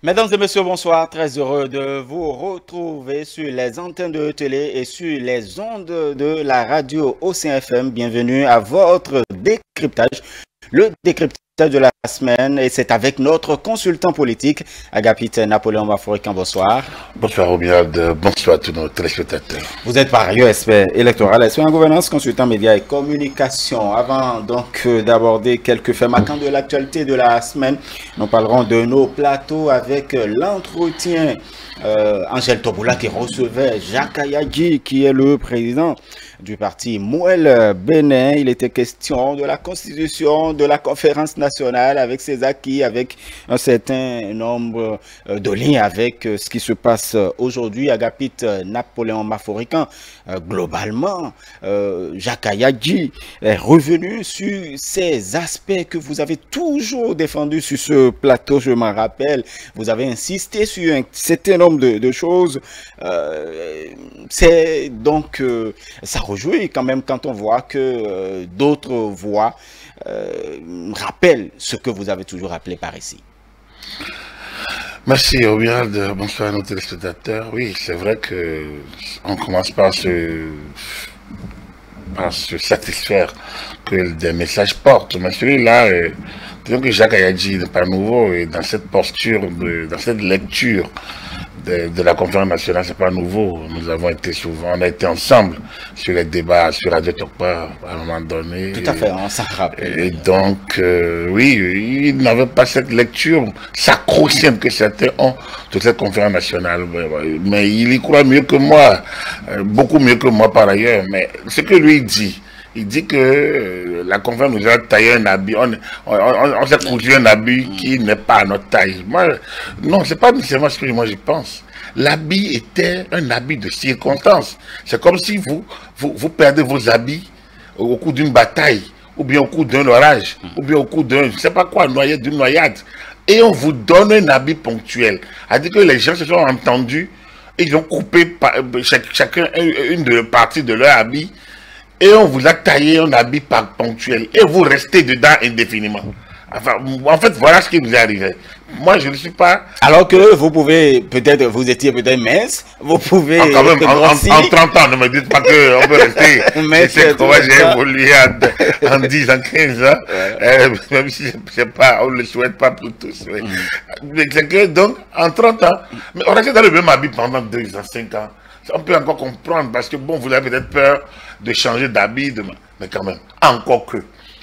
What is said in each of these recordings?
Mesdames et messieurs, bonsoir. Très heureux de vous retrouver sur les antennes de télé et sur les ondes de la radio OCFM. Bienvenue à votre décryptage, le décryptage de la semaine. Et c'est avec notre consultant politique, Agapit Napoléon Maforican. Bonsoir. Bonsoir Romuald, bonsoir à tous nos téléspectateurs. Vous êtes par ailleurs expert électoral, expert en gouvernance, consultant médias et communication. Avant donc d'aborder quelques faits marquants de l'actualité de la semaine, nous parlerons de nos plateaux avec l'entretien Angèle Toboula qui recevait Jacques Ayadji, qui est le président du parti Mouel Bénin. Il était question de la constitution de la conférence nationale avec ses acquis, avec un certain nombre de liens avec ce qui se passe aujourd'hui. Agapit Napoléon Maforican, globalement, Jacques Ayadji est revenu sur ces aspects que vous avez toujours défendus sur ce plateau, je m'en rappelle. Vous avez insisté sur un certain nombre de choses. C'est donc, ça réjouit quand même quand on voit que d'autres voix rappellent ce que vous avez toujours rappelé par ici. Merci Romuald, bonsoir à nos téléspectateurs. Oui, c'est vrai que on commence par se satisfaire que des messages portent. Mais celui-là, disons que Jacques Ayadji n'est pas nouveau et dans cette posture, dans cette lecture de la conférence nationale, c'est pas nouveau. Nous avons été souvent, on a été ensemble sur les débats sur Radio Tokpa à un moment donné. Tout à fait, on s'en rappelle. Et donc, oui, il n'avait pas cette lecture sacro-sainte que certains ont de cette conférence nationale. Mais il y croit mieux que moi, beaucoup mieux que moi par ailleurs. Mais ce que lui dit, il dit que la conférence nous a taillé un habit, on s'est cousu un habit qui n'est pas à notre taille. Moi, non, c'est pas nécessairement ce que moi je pense. L'habit était un habit de circonstance. C'est comme si vous perdez vos habits au cours d'une bataille, ou bien au cours d'un orage, ou bien au cours d'un, je ne sais pas quoi, d'une noyade. Et on vous donne un habit ponctuel. C'est-à-dire que les gens se sont entendus, et ils ont coupé chacun une partie de leur habit, et on vous a taillé un habit ponctuel, et vous restez dedans indéfiniment. Enfin, en fait, voilà ce qui nous est arrivé. Moi, je ne suis pas... Alors que vous pouvez, peut-être, vous étiez peut-être mince, vous pouvez... Quand même, en 30 ans, ne me dites pas qu'on peut rester... C'est comment j'ai évolué en 10, en 15 ans, même si je sais pas, on ne le souhaite pas pour tous. Mais c'est que, donc, en 30 ans, mais on restait dans le même habit pendant 2 ans, 5 ans. On peut encore comprendre, parce que bon, vous avez peut-être peur de changer d'habit, mais quand même, encore que...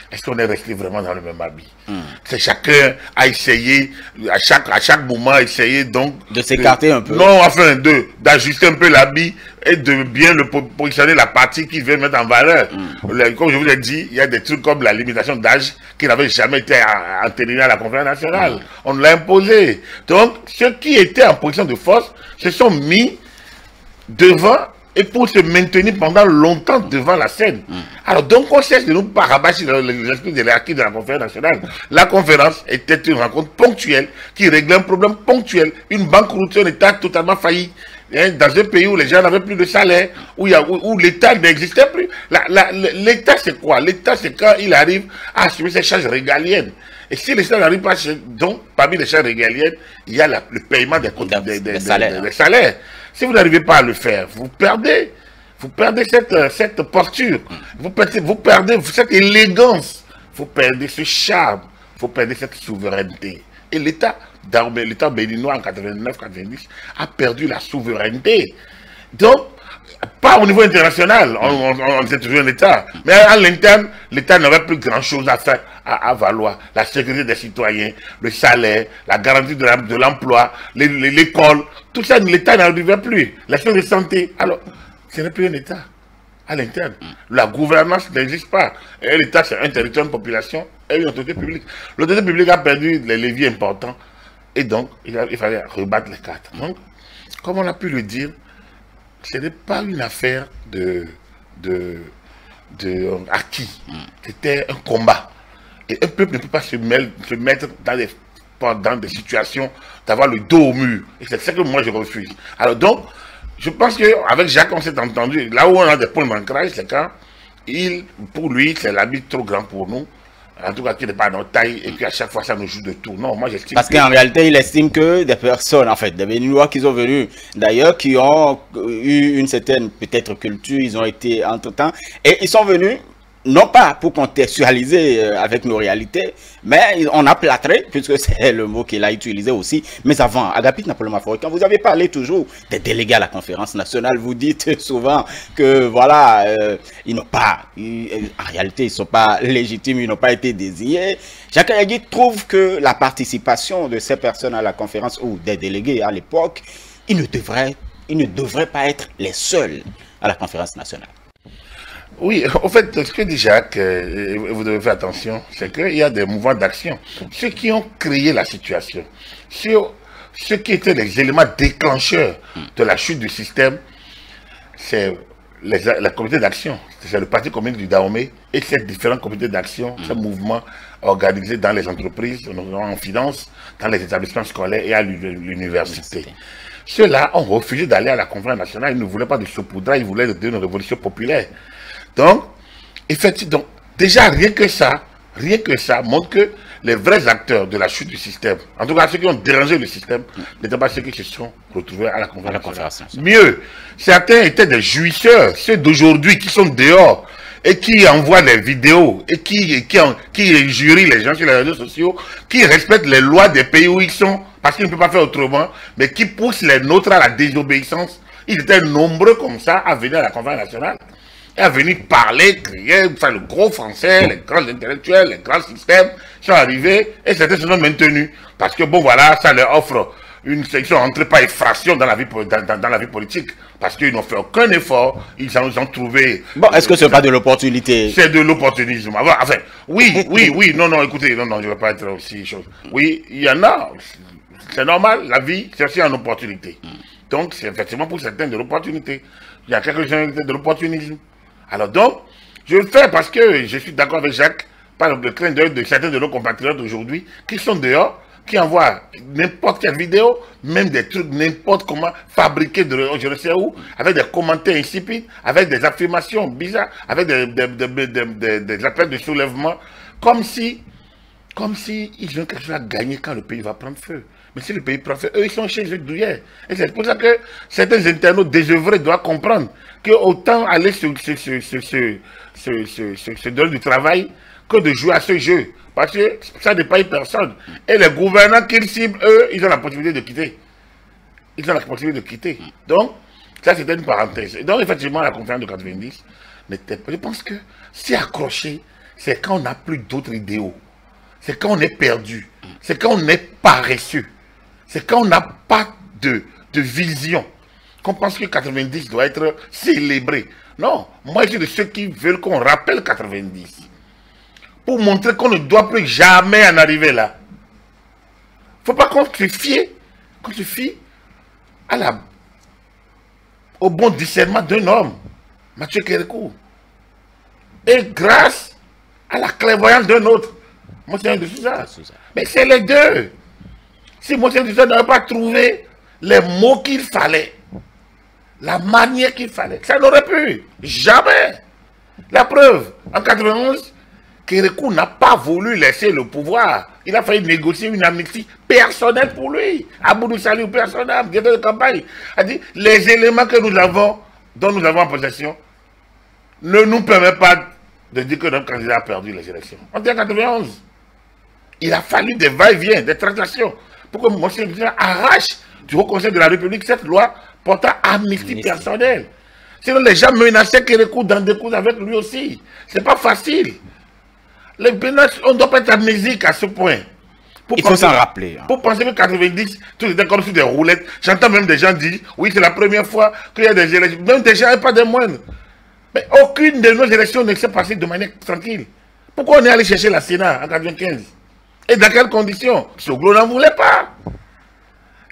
Est-ce qu'on est resté vraiment dans le même habit? C'est chacun a essayé, à chaque moment, essayer donc... De s'écarter un peu. Non, enfin, d'ajuster un peu l'habit et de bien le positionner la partie qu'il veut mettre en valeur. Comme je vous l'ai dit, il y a des trucs comme la limitation d'âge qui n'avait jamais été entériné à la conférence nationale. On l'a imposé. Donc, ceux qui étaient en position de force se sont mis devant et pour se maintenir pendant longtemps devant la scène. Alors donc on cherche de nous parabacher les esprits de l'acquis de la conférence nationale. La conférence était une rencontre ponctuelle qui réglait un problème ponctuel, une banqueroute, un État totalement failli. Dans un pays où les gens n'avaient plus de salaire, où l'État n'existait plus. L'État c'est quoi? L'État c'est quand il arrive à assumer ses charges régaliennes. Et si l'État n'arrive pas, donc parmi les charges régaliennes, il y a le paiement des salaires. Si vous n'arrivez pas à le faire, vous perdez cette posture, vous perdez cette élégance, vous perdez ce charme, vous perdez cette souveraineté. Et l'État béninois en 89-90 a perdu la souveraineté. Donc, pas au niveau international, on était toujours un État, mais à l'interne, l'État n'avait plus grand-chose à faire, à valoir. La sécurité des citoyens, le salaire, la garantie de l'emploi, l'école, tout ça, l'État n'arrivait plus. La chose de santé, alors, ce n'est plus un État à l'interne. La gouvernance n'existe pas. Et l'État, c'est un territoire, une population et une autorité publique. L'autorité publique a perdu les leviers importants et donc, il fallait rebattre les cartes. Donc, comme on a pu le dire, ce n'est pas une affaire de acquis. C'était un combat. Et un peuple ne peut pas se mettre dans des situations d'avoir le dos au mur. Et c'est ça que moi je refuse. Alors donc, je pense qu'avec Jacques, on s'est entendu. Là où on a des points d'ancrage, c'est quand pour lui, c'est l'habit trop grand pour nous. En tout cas, qui n'est pas à notre taille et qu'à chaque fois, ça nous joue de tout. Non, moi, j'estime. Parce qu'en réalité, il estime que des personnes, en fait, des Béninois qui sont venus d'ailleurs, qui ont eu une certaine, peut-être, culture, ils ont été entre-temps, et ils sont venus, non pas pour contextualiser avec nos réalités, mais on a plâtré, puisque c'est le mot qu'il a utilisé aussi. Mais avant, Agapit Napoléon Maforet, quand vous avez parlé toujours des délégués à la conférence nationale, vous dites souvent que voilà, ils n'ont pas, en réalité, ils ne sont pas légitimes, ils n'ont pas été désignés. Jacques Ayagui trouve que la participation de ces personnes à la conférence, ou des délégués à l'époque, ils ne devraient pas être les seuls à la conférence nationale. Oui, en fait, ce que dit Jacques, vous devez faire attention, c'est qu'il y a des mouvements d'action. Ceux qui ont créé la situation, ceux qui étaient les éléments déclencheurs de la chute du système, c'est la communauté d'action, c'est le Parti communiste du Dahomey et ces différents comités d'action, ces mouvements organisés dans les entreprises, en finance, dans les établissements scolaires et à l'université. Ceux-là ont refusé d'aller à la conférence nationale, ils ne voulaient pas de saupoudrage, ils voulaient une révolution populaire. Donc, effectivement, déjà rien que ça montre que les vrais acteurs de la chute du système, en tout cas ceux qui ont dérangé le système, n'étaient pas ceux qui se sont retrouvés à la conférence nationale. Mieux, certains étaient des jouisseurs, ceux d'aujourd'hui qui sont dehors et qui envoient des vidéos et qui injurient les gens sur les réseaux sociaux, qui respectent les lois des pays où ils sont, parce qu'ils ne peuvent pas faire autrement, mais qui poussent les nôtres à la désobéissance. Ils étaient nombreux comme ça à venir à la conférence nationale. Et à venir parler, crier, faire le gros français, les grands intellectuels, les grands systèmes sont arrivés et certains se sont maintenus. Parce que bon voilà, ça leur offre une section entrée par effraction dans la vie politique. Parce qu'ils n'ont fait aucun effort, ils ont trouvé... Bon, est-ce que ce n'est pas de l'opportunité? C'est de l'opportunisme. Enfin, oui, non, écoutez, non, je ne vais pas être aussi chose. Oui, il y en a, c'est normal, la vie, c'est aussi une opportunité. Donc, c'est effectivement pour certains de l'opportunité. Il y a quelques-uns de l'opportunisme. Alors donc, je le fais parce que je suis d'accord avec Jacques, par le clin d'œil de certains de nos compatriotes aujourd'hui, qui sont dehors, qui envoient n'importe quelle vidéo, même des trucs n'importe comment, fabriqués de je ne sais où, avec des commentaires insipides, avec des affirmations bizarres, avec des appels de soulèvement, comme si ils ont quelque chose à gagner quand le pays va prendre feu. Mais si le pays prend feu, eux, ils sont chez eux douillets. Et c'est pour ça que certains internautes désœuvrés doivent comprendre qu'autant aller se donner du travail que de jouer à ce jeu. Parce que ça ne dépend de personne. Et les gouvernants qu'ils ciblent, eux, ils ont la possibilité de quitter. Ils ont la possibilité de quitter. Donc, ça c'était une parenthèse. Et donc, effectivement, la conférence de 90 n'était pas... Je pense que si accroché, c'est quand on n'a plus d'autres idéaux. C'est quand on est perdu. C'est quand on est paresseux. C'est quand on n'a pas de vision. Qu'on pense que 90 doit être célébré. Non, moi je suis de ceux qui veulent qu'on rappelle 90. Pour montrer qu'on ne doit plus jamais en arriver là. Il ne faut pas qu'on se fie au bon discernement d'un homme, Mathieu Kérékou. Et grâce à la clairvoyance d'un autre, Monseigneur de Sousa. Mais c'est les deux. Si Monseigneur de Sousa n'avait pas trouvé les mots qu'il fallait, la manière qu'il fallait, ça n'aurait pu. Jamais. La preuve, en 91, Kérékou n'a pas voulu laisser le pouvoir. Il a failli négocier une amnistie personnelle pour lui. Aboudou Salih, personnel, directeur de campagne, a dit les éléments que nous avons, dont nous avons en possession, ne nous permettent pas de dire que notre candidat a perdu les élections. On était en 91. Il a fallu des va-et-vient, des tractations, pour que Monseigneur arrache du Haut Conseil de la République cette loi portant amnistie personnelle. Sinon, les gens menaçaient Kérékou dans des coups avec lui aussi. C'est pas facile. Les menaces, on ne doit pas être amnésique à ce point. Il faut s'en rappeler. Pour penser que 90, tout était comme sur des roulettes. J'entends même des gens dire, oui, c'est la première fois qu'il y a des élections. Même des gens et pas des moindres. Mais aucune de nos élections ne s'est passée de manière tranquille. Pourquoi on est allé chercher la Sénat en 95? Et dans quelles conditions? Soglo n'en voulait pas.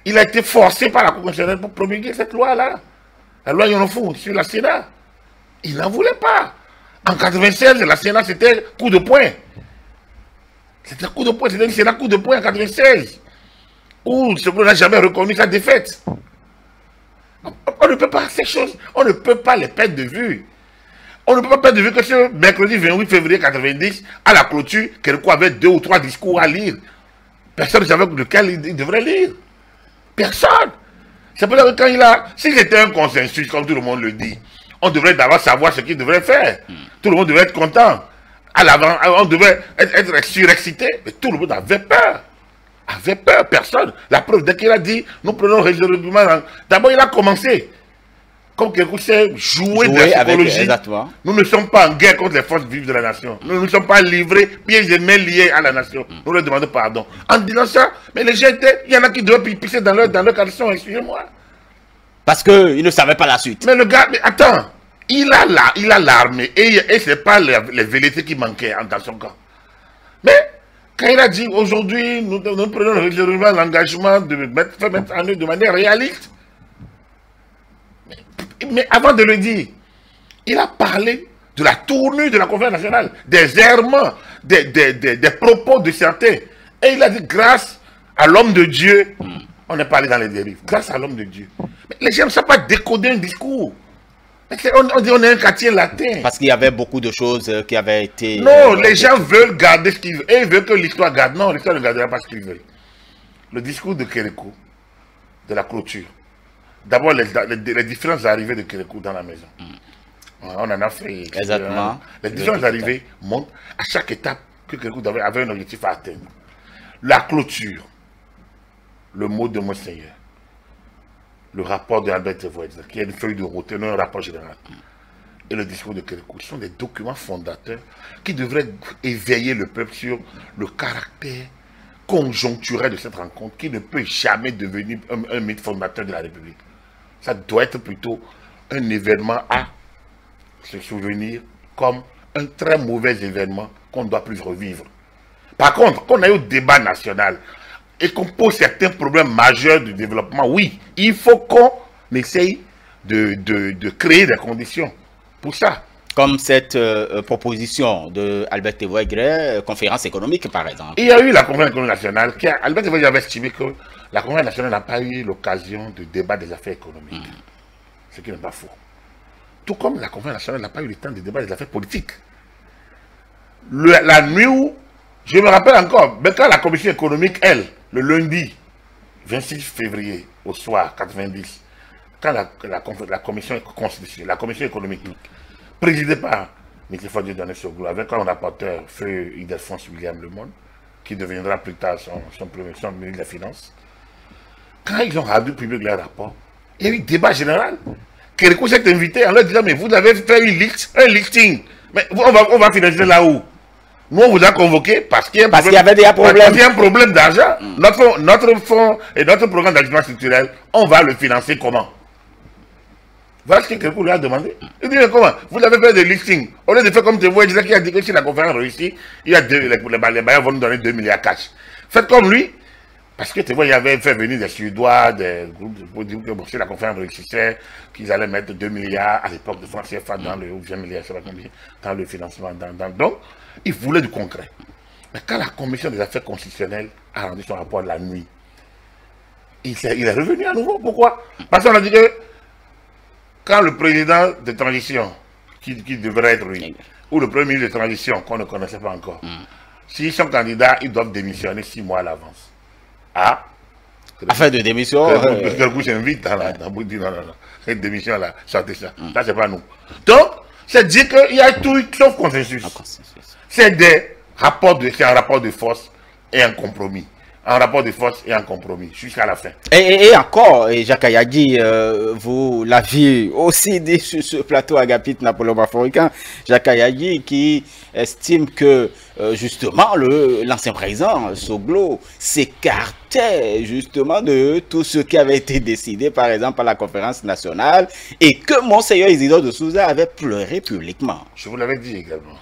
Il a été forcé par la Cour constitutionnelle pour promulguer cette loi-là. La loi Yonofou sur la Sénat. Il n'en voulait pas. En 96, la Sénat, c'était coup de poing. C'était coup de poing, c'était une Sénat coup de poing en 96. Où Soglo n'a jamais reconnu sa défaite. On ne peut pas ces choses, on ne peut pas les perdre de vue. On ne peut pas perdre de vue que ce mercredi 28 février 90, à la clôture, Kérékou avait 2 ou 3 discours à lire. Personne ne savait lequel il devrait lire. Personne. C'est pour ça que quand il a... Si c'était un consensus, comme tout le monde le dit, on devrait d'abord savoir ce qu'il devrait faire. Tout le monde devrait être content. À l'avant, on devait être surexcité. Mais tout le monde avait peur. Avait peur, personne. La preuve, dès qu'il a dit, nous prenons résolument... D'abord, il a commencé. Comme Kérékou sait jouer de la psychologie. Nous ne sommes pas en guerre contre les forces vives de la nation. Nous ne sommes pas livrés, pieds et mains liés à la nation. Nous leur demandons pardon. En disant ça, mais les gens étaient... Il y en a qui devaient pisser dans leur caleçon, excusez-moi. Parce qu'ils ne savaient pas la suite. Mais le gars, mais attends, il a l'armée et ce n'est pas les velléités qui manquaient dans son camp. Mais quand il a dit aujourd'hui, nous prenons régulièrement l'engagement de faire mettre en œuvre de manière réaliste. Mais avant de le dire, il a parlé de la tournure de la conférence nationale, des errements, des propos de certains. Et il a dit grâce à l'homme de Dieu, on est pas allé dans les dérives. Grâce à l'homme de Dieu. Mais les gens ne savent pas décoder un discours. On dit on est un quartier latin. Parce qu'il y avait beaucoup de choses qui avaient été... Non, les gens veulent garder ce qu'ils veulent. Et ils veulent que l'histoire garde. Non, l'histoire ne gardera pas ce qu'ils veulent. Le discours de Kérékou, de la clôture. D'abord, les différentes arrivées de Kérékou dans la maison. On en a fait... Exactement. Les différentes arrivées montrent à chaque étape que Kérékou avait un objectif à atteindre. La clôture, le mot de Monseigneur, le rapport de Albert Tevoix, qui est une feuille de route, non un rapport général, et le discours de Kérékou sont des documents fondateurs qui devraient éveiller le peuple sur le caractère conjoncturel de cette rencontre qui ne peut jamais devenir un mythe fondateur de la République. Ça doit être plutôt un événement à se souvenir comme un très mauvais événement qu'on ne doit plus revivre. Par contre, quand on a eu au débat national et qu'on pose certains problèmes majeurs du développement, oui, il faut qu'on essaye de créer des conditions pour ça. Comme cette proposition de Albert Tevoix-Gray, conférence économique par exemple. Il y a eu la conférence économique nationale, Albert Tevoix avait estimé que la conférence nationale n'a pas eu l'occasion de débattre des affaires économiques. Ce qui n'est pas faux. Tout comme la conférence nationale n'a pas eu le temps de débattre des affaires politiques. La nuit où, je me rappelle encore, mais quand la commission économique, elle, le lundi 26 février au soir 90, quand la commission constitutionnelle, la commission économique, présidée par M. Fodé Doné-Soglo, avec un rapporteur, feu Ildefonse William Lemonde, qui deviendra plus tard son ministre des Finances, quand ils ont rendu public leur rapport, il y a eu débat général. Kérékou s'est invité en leur disant, mais vous avez fait un listing, mais on va financer là où? Nous, on vous a convoqué parce qu'il y avait des problèmes. Parce qu'il y a un problème d'argent. Notre fonds et notre programme d'ajustement structurel, on va le financer comment? Voilà ce que Kérékou lui a demandé. Il dit, mais comment? Vous avez fait des listings. Au lieu de faire comme Tevoix, qui a dit que si la conférence réussit, il y a les bailleurs vont nous donner 2 milliards cash. Faites comme lui. Parce que Tevoix, il avait fait venir des Suédois, des groupes pour dire que bon, si la conférence réussissait, qu'ils allaient mettre 2 milliards à l'époque de France CFA dans le 20 milliards, je sais pas combien, dans le financement. Donc, il voulait du concret. Mais quand la commission des affaires constitutionnelles a rendu son rapport la nuit, il est revenu à nouveau. Pourquoi? Parce qu'on a dit que quand le président de transition, qui devrait être lui, ou le premier ministre de transition, qu'on ne connaissait pas encore, s'ils sont candidats, ils doivent démissionner 6 mois à l'avance. Ah, afin de démission. Kérékou s'invite dans la cette démission là, sortez ça. Ça, c'est pas nous. Donc, c'est dire qu'il y a tout sauf consensus. C'est un rapport de force et un compromis. Un rapport de force et un compromis jusqu'à la fin. Et encore, Jacques Kayadi, vous l'aviez aussi dit sur ce plateau Agapit Napoléon Baforicain, Jacques Kayadi qui estime que justement l'ancien président Soglo s'écartait justement de tout ce qui avait été décidé par exemple par la conférence nationale et que Monseigneur Isidore de Souza avait pleuré publiquement. Je vous l'avais dit également.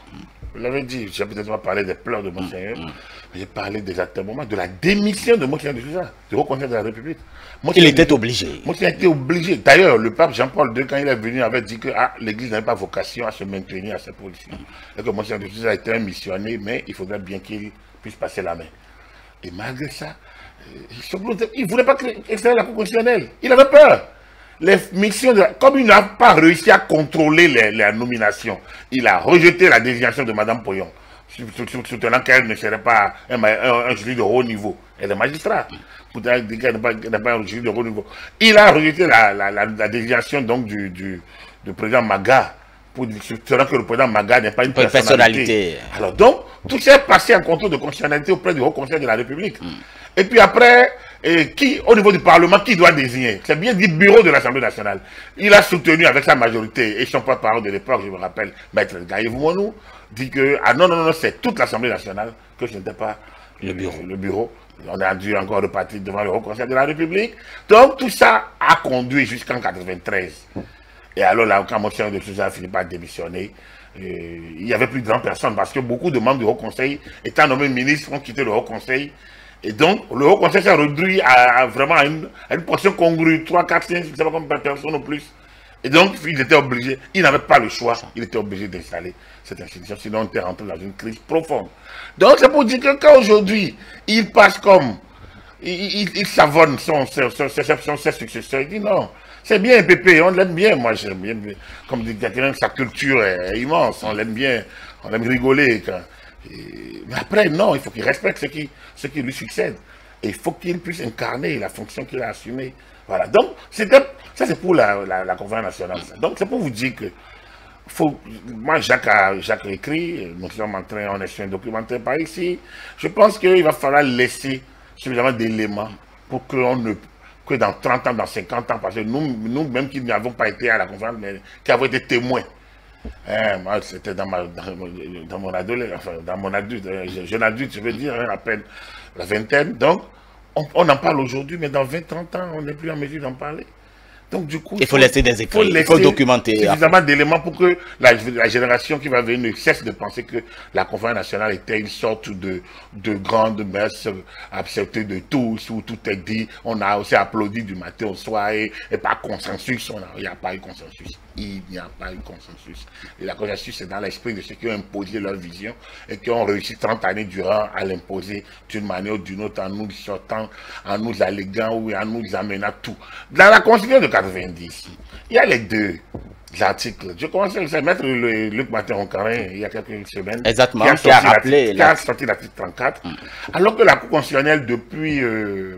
Vous l'avez dit, j'ai peut-être pas parlé des pleurs de Monseigneur, mais j'ai parlé déjà à un moment de la démission de Monseigneur de Souza, du haut conseil de la République. Il était obligé. Monseigneur était obligé. D'ailleurs, le pape Jean-Paul II, quand il est venu, avait dit que l'Église n'avait pas vocation à se maintenir à sa position. Et que Monseigneur de Souza était un missionnaire, mais il faudrait bien qu'il puisse passer la main. Et malgré ça, il ne voulait pas créer la Cour constitutionnelle. Il avait peur. les missions, comme il n'a pas réussi à contrôler les nominations, il a rejeté la désignation de Mme Poyon, soutenant qu'elle ne serait pas un jury de haut niveau. Elle est magistrat. Pourtant, elle dit qu'elle n'est pas un jury de haut niveau. Il a rejeté la désignation donc, du président Maga, pour soutenant que le président Maga n'est pas une personnalité. Alors donc, tout s'est passé en contrôle de constitutionnalité auprès du Haut Conseil de la République. Et puis après, au niveau du Parlement, qui doit désigner? C'est bien dit bureau de l'Assemblée nationale. Il a soutenu avec sa majorité, et son porte-parole de l'époque, je me rappelle, Maître Gaïv Mouanou, dit que, ah non, c'est toute l'Assemblée nationale, que ce n'était pas le bureau. On a dû encore repartir devant le Haut Conseil de la République. Donc tout ça a conduit jusqu'en 1993. Et alors là, quand Monsieur de Sousa a fini par démissionner, il n'y avait plus de grandes personnes parce que beaucoup de membres du Haut Conseil, étant nommés ministres, ont quitté le Haut Conseil. Et donc, le Haut Conseil s'est réduit vraiment à une portion congrue, 3, 4, 5, je ne sais pas combien de personnes ou plus. Et donc, il était obligé, il n'avait pas le choix, il était obligé d'installer cette institution, sinon on était rentré dans une crise profonde. Donc, c'est pour dire que quand aujourd'hui, il passe comme, il savonne ses successeurs, il dit non. C'est bien Pépé, on l'aime bien, moi j'aime bien, comme dit quelqu'un, sa culture est immense, on l'aime bien, on aime rigoler. Mais après, non, il faut qu'il respecte ce qui lui succède. Et il faut qu'il puisse incarner la fonction qu'il a assumée. Voilà, donc ça c'est pour la conférence nationale. Donc c'est pour vous dire que, moi Jacques a écrit, nous sommes en train, on est sur un documentaire par ici, je pense qu'il va falloir laisser suffisamment d'éléments pour que dans 30 ans, dans 50 ans, parce que nous même qui n'avons pas été à la conférence, mais qui avons été témoins. Moi, c'était dans mon adolescence, enfin, dans mon adulte, jeune adulte, je veux dire, à peine la vingtaine. Donc, on en parle aujourd'hui, mais dans 20-30 ans, on n'est plus en mesure d'en parler. Donc, du coup, il faut laisser des écrits, il faut documenter. Suffisamment d'éléments pour que la génération qui va venir ne cesse de penser que la conférence nationale était une sorte de grande messe acceptée de tous, où tout est dit. On a aussi applaudi du matin au soir et par consensus. Il n'y a pas eu consensus. Il n'y a pas eu consensus. Et la consensus, c'est dans l'esprit de ceux qui ont imposé leur vision et qui ont réussi 30 années durant à l'imposer d'une manière ou d'une autre, en nous sortant, en nous alléguant ou en nous amenant tout. Dans la Constitution de 90, il y a les deux articles. Je commence à mettre Luc Martin-Roncarin il y a quelques semaines. Exactement, qui a sorti l'article 34. Alors que la Cour constitutionnelle, depuis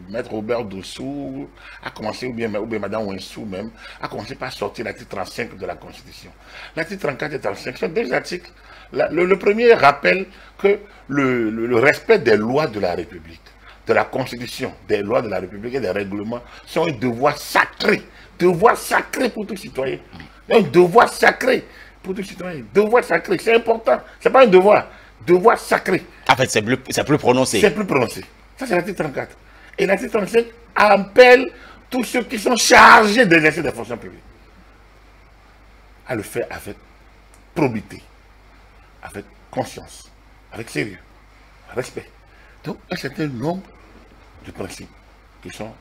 Maître Robert Dossou, a commencé, ou bien Madame Winsou même, a commencé par sortir l'article 35 de la Constitution. L'article 34 et 35 sont deux articles. Le premier rappelle que le respect des lois de la République, de la Constitution, des lois de la République et des règlements sont un devoir sacré. Devoir sacré pour tout citoyen. Un devoir sacré pour tout citoyen. Devoir sacré, c'est important. Ce n'est pas un devoir. Devoir sacré. En fait, c'est plus prononcé. C'est plus prononcé. Ça, c'est l'article 34. Et l'article 35 appelle tous ceux qui sont chargés d'exercer des fonctions publiques à le faire avec probité, avec conscience, avec sérieux, respect. Donc, un certain nombre de principes qui sont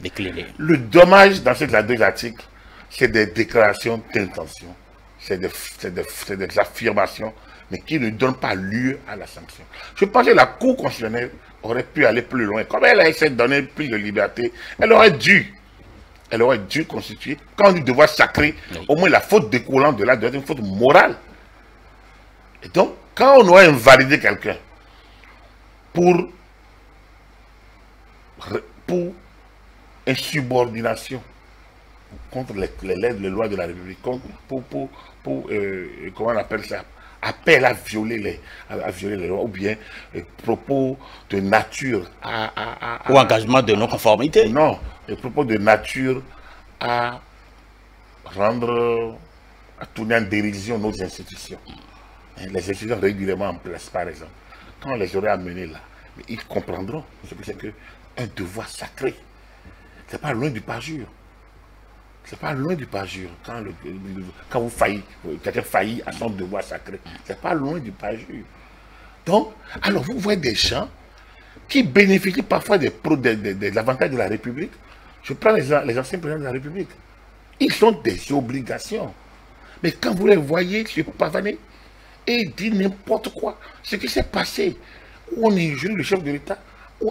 déclinés. Le dommage dans ces deux articles, c'est des déclarations d'intention, c'est des affirmations, mais qui ne donnent pas lieu à la sanction. Je pense que la Cour constitutionnelle aurait pu aller plus loin. Comme elle a essayé de donner plus de liberté, elle aurait dû constituer, quand on dit devoir sacré, au moins la faute découlant de là doit être une faute morale. Et donc, quand on doit invalider quelqu'un pour insubordination contre les lois de la République, pour comment on appelle ça, appel à violer les lois, ou bien propos de nature ou engagement de non-conformité. Non, propos de nature à tourner en dérision nos institutions. Les institutions régulièrement en place, par exemple. Quand on les aurait amenés là, ils comprendront ce que c'est qu'un devoir sacré. C'est pas loin du parjure. C'est pas loin du parjure. Quand vous faillissez, quelqu'un faillit à son devoir sacré. C'est pas loin du parjure. Donc, alors vous voyez des gens qui bénéficient parfois des avantages de la République. Je prends les anciens présidents de la République. Ils ont des obligations. Mais quand vous les voyez se pavaner et dire n'importe quoi, ce qui s'est passé, où on injure le chef de l'État,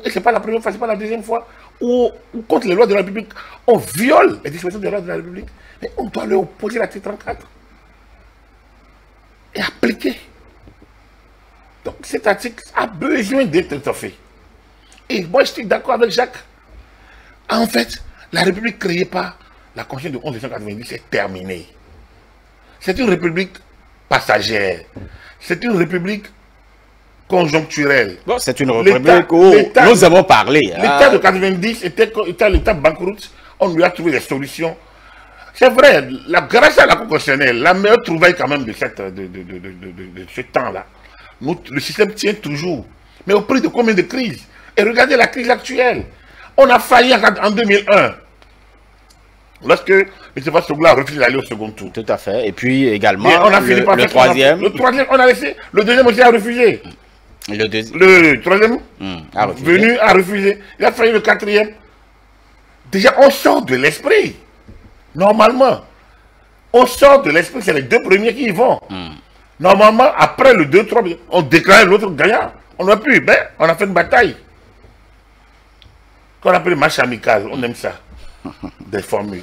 et ce n'est pas la première fois, ce n'est pas la deuxième fois, ou contre les lois de la République, on viole les dispositions des lois de la République, mais on doit leur opposer l'article 34 et appliquer. Donc cet article a besoin d'être étoffé. Et moi je suis d'accord avec Jacques. En fait, la République créée par la Constitution de 1990 est terminée. C'est une République passagère. C'est une République conjoncturelle. Bon, c'est une République où nous avons parlé. L'État de 90 était l'État banqueroute. On lui a trouvé des solutions. C'est vrai, grâce à la Cour constitutionnelle, la meilleure trouvaille quand même de ce temps-là, le système tient toujours. Mais au prix de combien de crises? Et regardez la crise actuelle. On a failli en 2001. Lorsque M. Fassogla a refusé d'aller au second tour. Tout à fait. Et puis également, on a fini par le troisième. Le troisième, on a laissé. Le deuxième aussi a refusé. Le troisième, venu a refusé. Il a failli le quatrième. Déjà, on sort de l'esprit. Normalement. On sort de l'esprit. C'est les deux premiers qui y vont. Normalement, après le 2, 3, on déclare l'autre gagnant. On a pu, mais on a fait une bataille. Qu'on appelle match amical, on aime ça. Des formules.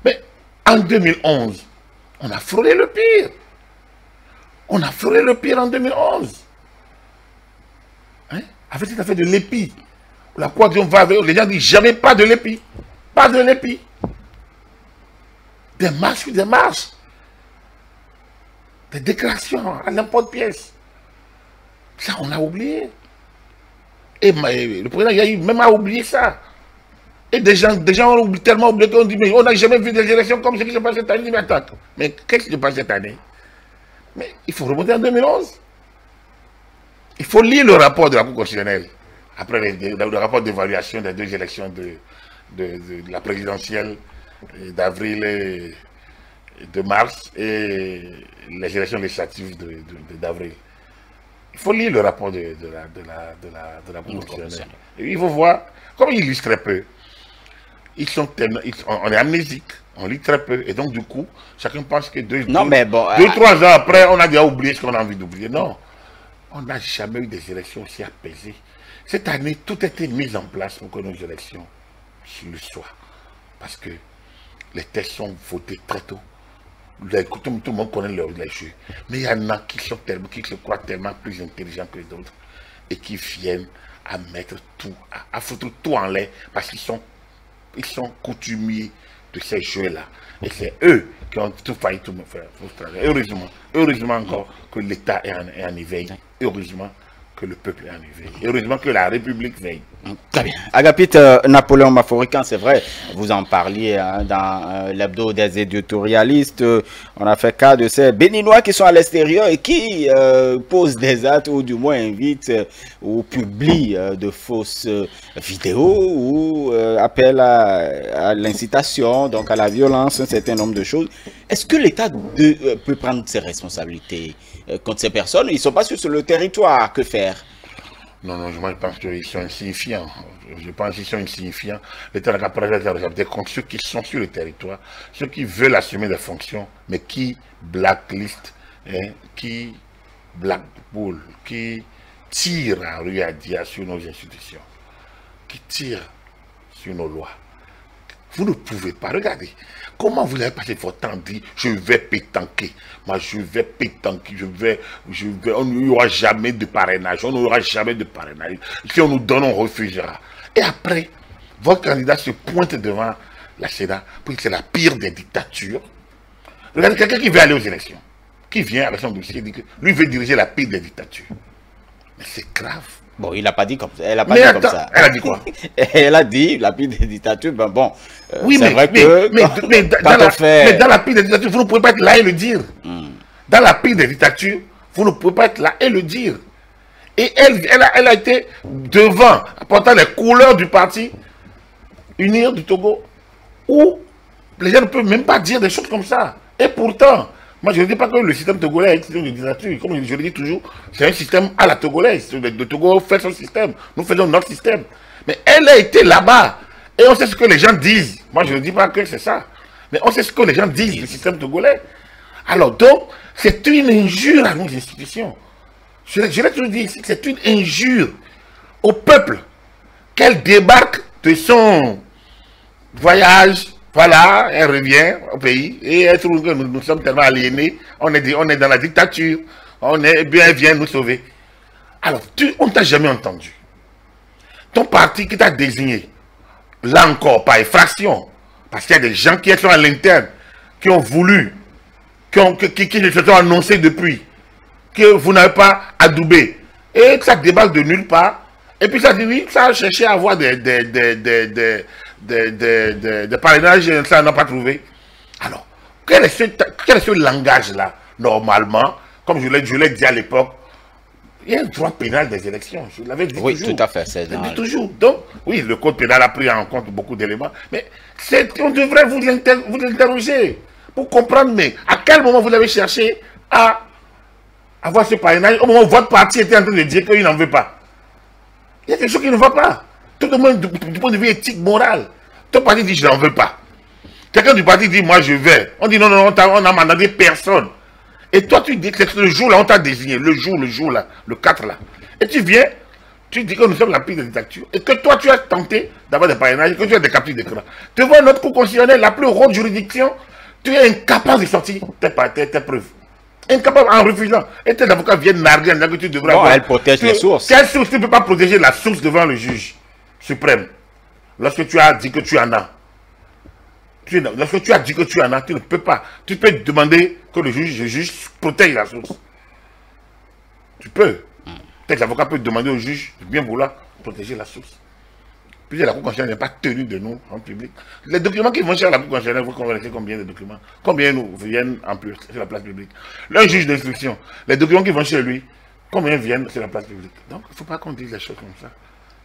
Mais en 2011, on a frôlé le pire. On a frôlé le pire en 2011. Hein? Avec cette affaire de l'épi. La quadrille va avec, les gens disent jamais pas de l'épi. Pas de l'épi. Des marches, des marches. Des déclarations à n'importe pièce. Ça, on a oublié. Et le président, il a eu même à oublier ça. Et des gens ont tellement oublié qu'on dit, mais on n'a jamais vu des élections comme ce qui se passe cette année. Mais qu'est-ce qui se passe cette année? Mais il faut remonter en 2011. Il faut lire le rapport de la Cour constitutionnelle. Après le rapport d'évaluation des deux élections de la présidentielle d'avril et de mars et les élections législatives d'avril. Il faut lire le rapport de la Cour constitutionnelle. Et il faut voir, comme il illustre très peu, on est amnésique, on lit très peu, et donc du coup, chacun pense que 2-3 ans après, on a déjà oublié ce qu'on a envie d'oublier. Non, on n'a jamais eu des élections aussi apaisées. Cette année, tout a été mis en place pour que nos élections le soient. Parce que les tests sont votés très tôt. Tout le monde connaît les jeux. Mais il y en a qui se croient tellement plus intelligents que d'autres et qui viennent à mettre tout, à foutre tout en l'air parce qu'ils sont coutumiers de ces jeux-là. Et c'est eux qui ont tout failli tout me faire. Heureusement encore que l'État est en éveil. Heureusement que le peuple est en éveil. Heureusement que la République veille. Très bien. Agapite Napoléon Maphorican, c'est vrai, vous en parliez hein, dans l'hebdo des éditorialistes. On a fait cas de ces Béninois qui sont à l'extérieur et qui posent des actes ou du moins invitent ou publient de fausses vidéos ou appellent à l'incitation, donc à la violence, un certain nombre de choses. Est-ce que l'État peut prendre ses responsabilités contre ces personnes? Ils ne sont pas sur le territoire. Que faire? Non, je pense qu'ils sont insignifiants. Je pense qu'ils sont insignifiants. L'État n'a qu'à prendre la responsabilité contre ceux qui sont sur le territoire, ceux qui veulent assumer des fonctions, mais qui blacklistent, hein, qui blackball, qui tirent en rue à dire sur nos institutions, qui tirent sur nos lois. Vous ne pouvez pas. Regardez, comment vous avez passé votre temps dit je vais pétanquer. Moi, je vais pétanquer, on n'y aura jamais de parrainage. On n'aura jamais de parrainage. Si on nous donne, on refusera. Et après, votre candidat se pointe devant la Sénat pour que c'est la pire des dictatures. Regardez, quelqu'un qui veut aller aux élections, qui vient avec son dossier, dit que lui veut diriger la pire des dictatures. Mais c'est grave. Bon, il n'a pas dit comme ça. Elle n'a pas dit comme ça. Elle a dit quoi? Elle a dit, la pire des dictatures, ben bon. Oui, mais dans la pire des dictatures, vous ne pouvez pas être là et le dire. Dans la pire des dictatures, vous ne pouvez pas être là et le dire. Et elle a été devant, portant les couleurs du parti Unir du Togo, où les gens ne peuvent même pas dire des choses comme ça. Et pourtant, moi, je ne dis pas que le système togolais est un système de dictature. Comme je le dis toujours, c'est un système à la togolaise. Le Togo fait son système. Nous faisons notre système. Mais elle a été là-bas. Et on sait ce que les gens disent. Moi, je ne dis pas que c'est ça. Mais on sait ce que les gens disent du système togolais. Alors, donc, c'est une injure à nos institutions. Je l'ai toujours dit ici, c'est une injure au peuple qu'elle débarque de son voyage, voilà, elle revient au pays et elle trouve que nous sommes tellement aliénés, on est dans la dictature, et bien elle vient nous sauver. Alors, on ne t'a jamais entendu. Ton parti qui t'a désigné, là encore, par effraction, parce qu'il y a des gens qui sont à l'interne, qui ont voulu, qui se sont annoncés depuis, que vous n'avez pas adoubé, et ça débarque de nulle part, et puis ça dit oui, ça a cherché à avoir des parrainages, ça n'a pas trouvé. Alors, quel est ce langage-là, normalement, comme je l'ai dit à l'époque, il y a un droit pénal des élections, je l'avais dit oui, toujours. Oui, tout à fait, c'est dit toujours. Donc, oui, le code pénal a pris en compte beaucoup d'éléments, mais on devrait vous interroger pour comprendre, mais à quel moment vous avez cherché à avoir ce parrainage, au moment où votre parti était en train de dire qu'il n'en veut pas. Il y a quelque chose qui ne va pas. Tout le monde, du point de vue éthique, moral. Ton parti dit je n'en veux pas. Quelqu'un du parti dit moi je vais. On dit non, non, on n'a mandaté personne. Et toi, tu dis que c'est le jour-là, on t'a désigné, le jour-là, le 4 là. Et tu viens, tu dis que nous sommes la pire des dictatures, et que toi, tu as tenté d'avoir des parrainages, que tu as des captures d'écran. Devant notre cour constitutionnelle, la plus haute juridiction, tu es incapable de sortir tes preuves. Incapable en refusant. Et tes avocats viennent narguer en disant que tu devrais avoir... Elle protège les sources. Quelle source? Tu ne peux pas protéger la source devant le juge suprême. Lorsque tu as dit que tu en as. Lorsque tu as dit que tu en as, tu ne peux pas. Tu peux demander que le juge protège la source. Tu peux. Peut-être l'avocat peut demander au juge de bien vouloir protéger la source. Puis la Cour constitutionnelle n'est pas tenue de nous en public. Les documents qui vont chez la Cour constitutionnelle, vous connaissez combien de documents? Combien nous viennent en plus sur la place publique? Le juge d'instruction, les documents qui vont chez lui, combien viennent sur la place publique? Donc, il ne faut pas qu'on dise les choses comme ça.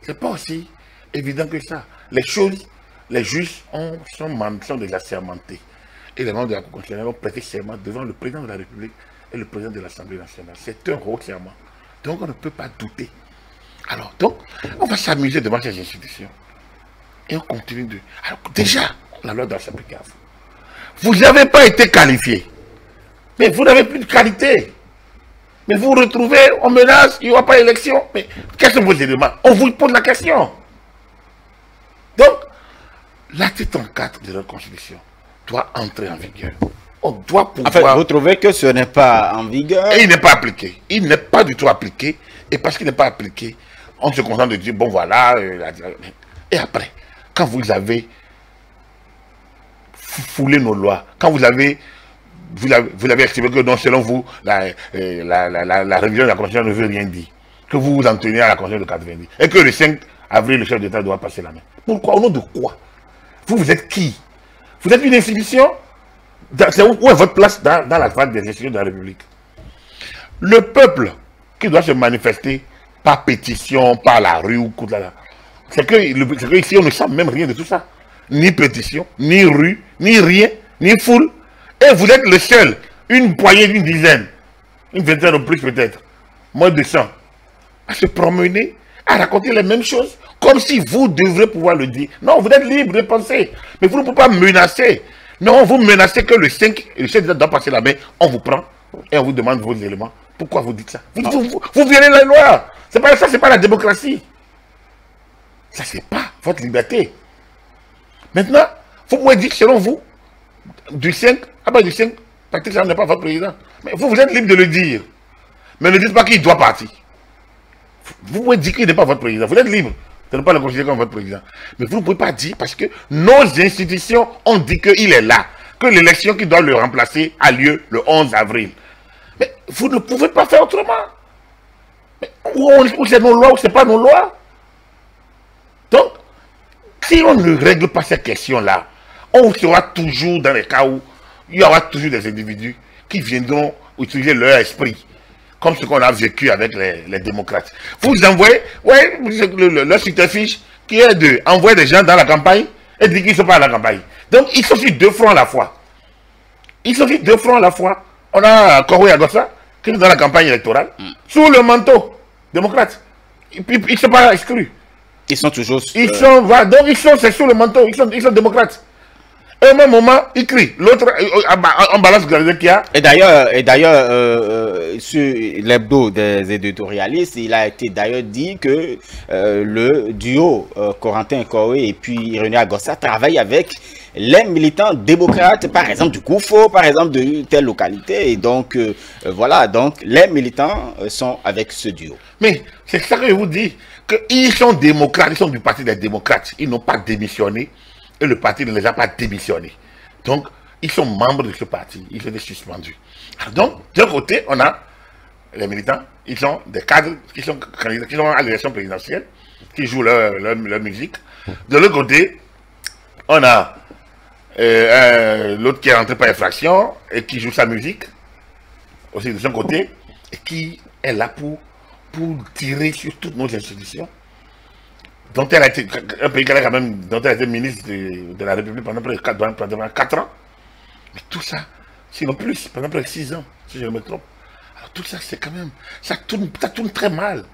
Ce n'est pas aussi évident que ça. Les choses, les juges sont déjà sermentés. Et les membres de la Cour constitutionnelle ont prêté serment devant le président de la République et le président de l'Assemblée nationale. C'est un gros serment. Donc, on ne peut pas douter. Alors, donc, on va s'amuser devant ces institutions. Et on continue de... Alors, déjà, la loi doit s'appliquer à vous. Vous n'avez pas été qualifié. Mais vous n'avez plus de qualité. Mais vous vous retrouvez, on menace, il n'y aura pas d'élection. Mais quels sont vos éléments? On vous pose la question. Donc, l'article 4 de notre Constitution doit entrer en vigueur. On doit pouvoir... Enfin, vous trouvez que ce n'est pas en vigueur? Et il n'est pas appliqué. Il n'est pas du tout appliqué. Et parce qu'il n'est pas appliqué, on se contente de dire, bon voilà. Et après, quand vous avez foulé nos lois, quand vous avez exprimé que non, selon vous, la révision de la Constitution ne veut rien dire, que vous vous en tenez à la Constitution de 90, et que le 5 avril, le chef d'État doit passer la main. Pourquoi? Au nom de quoi? Vous êtes qui? Vous êtes une institution? Où est votre place dans la phase des institutions de la République? Le peuple qui doit se manifester par pétition, par la rue ou quoi là, c'est que ici on ne sent même rien de tout ça. Ni pétition, ni rue, ni rien, ni foule. Et vous êtes le seul, une poignée, une dizaine, une vingtaine ou plus peut-être, moins de 100, à se promener, à raconter les mêmes choses, comme si vous devrez pouvoir le dire. Non, vous êtes libre de penser, mais vous ne pouvez pas menacer. Non, vous menacez que le 5, le chef d'État doit passer la main, on vous prend et on vous demande vos éléments. Pourquoi vous dites ça? Vous violez la loi. C'est pas ça, c'est pas la démocratie. Ça, c'est pas votre liberté. Maintenant, vous pouvez dire, selon vous, du 5, du 5, Patrick Talon n'est pas votre président. Mais vous êtes libre de le dire. Mais ne dites pas qu'il doit partir. Vous pouvez dire qu'il n'est pas votre président. Vous êtes libre de ne pas le considérer comme votre président. Mais vous ne pouvez pas dire parce que nos institutions ont dit qu'il est là. Que l'élection qui doit le remplacer a lieu le 11 avril. Mais vous ne pouvez pas faire autrement. Mais où c'est nos lois ou c'est pas nos lois? Donc, si on ne règle pas cette question-là, on sera toujours dans les cas où il y aura toujours des individus qui viendront utiliser leur esprit, comme ce qu'on a vécu avec les démocrates. Vous envoyez, leur subterfuge qui est d'envoyer des gens dans la campagne et de dire qu'ils ne sont pas à la campagne. Donc, ils sont sur deux fronts à la fois. Ils sont sur deux fronts à la fois. On a Koroui Agossa, qui est dans la campagne électorale, sous le manteau démocrate. Ils ne sont pas exclus. Ils sont toujours... Donc, c'est sous le manteau, ils sont démocrates. Et au même moment, il crie. L'autre, on balance le gardien qu'il y a. Et d'ailleurs, sur l'hebdo des éditorialistes, il a été d'ailleurs dit que le duo Corentin Coré et puis René Agossa travaille avec les militants démocrates, par exemple du Koufo, par exemple de telle localité. Et donc, voilà, donc les militants sont avec ce duo. Mais c'est ça que je vous dis, qu'ils sont démocrates, ils sont du parti des démocrates. Ils n'ont pas démissionné et le parti ne les a pas démissionnés. Donc, ils sont membres de ce parti, ils étaient suspendus. Alors donc, d'un côté, on a les militants, ils sont des cadres qui sont à l'élection présidentielle, qui jouent leur musique. De l'autre côté, on a l'autre qui est rentré par infraction et qui joue sa musique, aussi de son côté, et qui est là pour tirer sur toutes nos institutions, dont elle a été, un pays quand même, dont elle a été ministre de la République pendant près de 4 ans. Mais tout ça, sinon plus, pendant près de 6 ans, si je ne me trompe. Alors tout ça, c'est quand même, ça tourne très mal.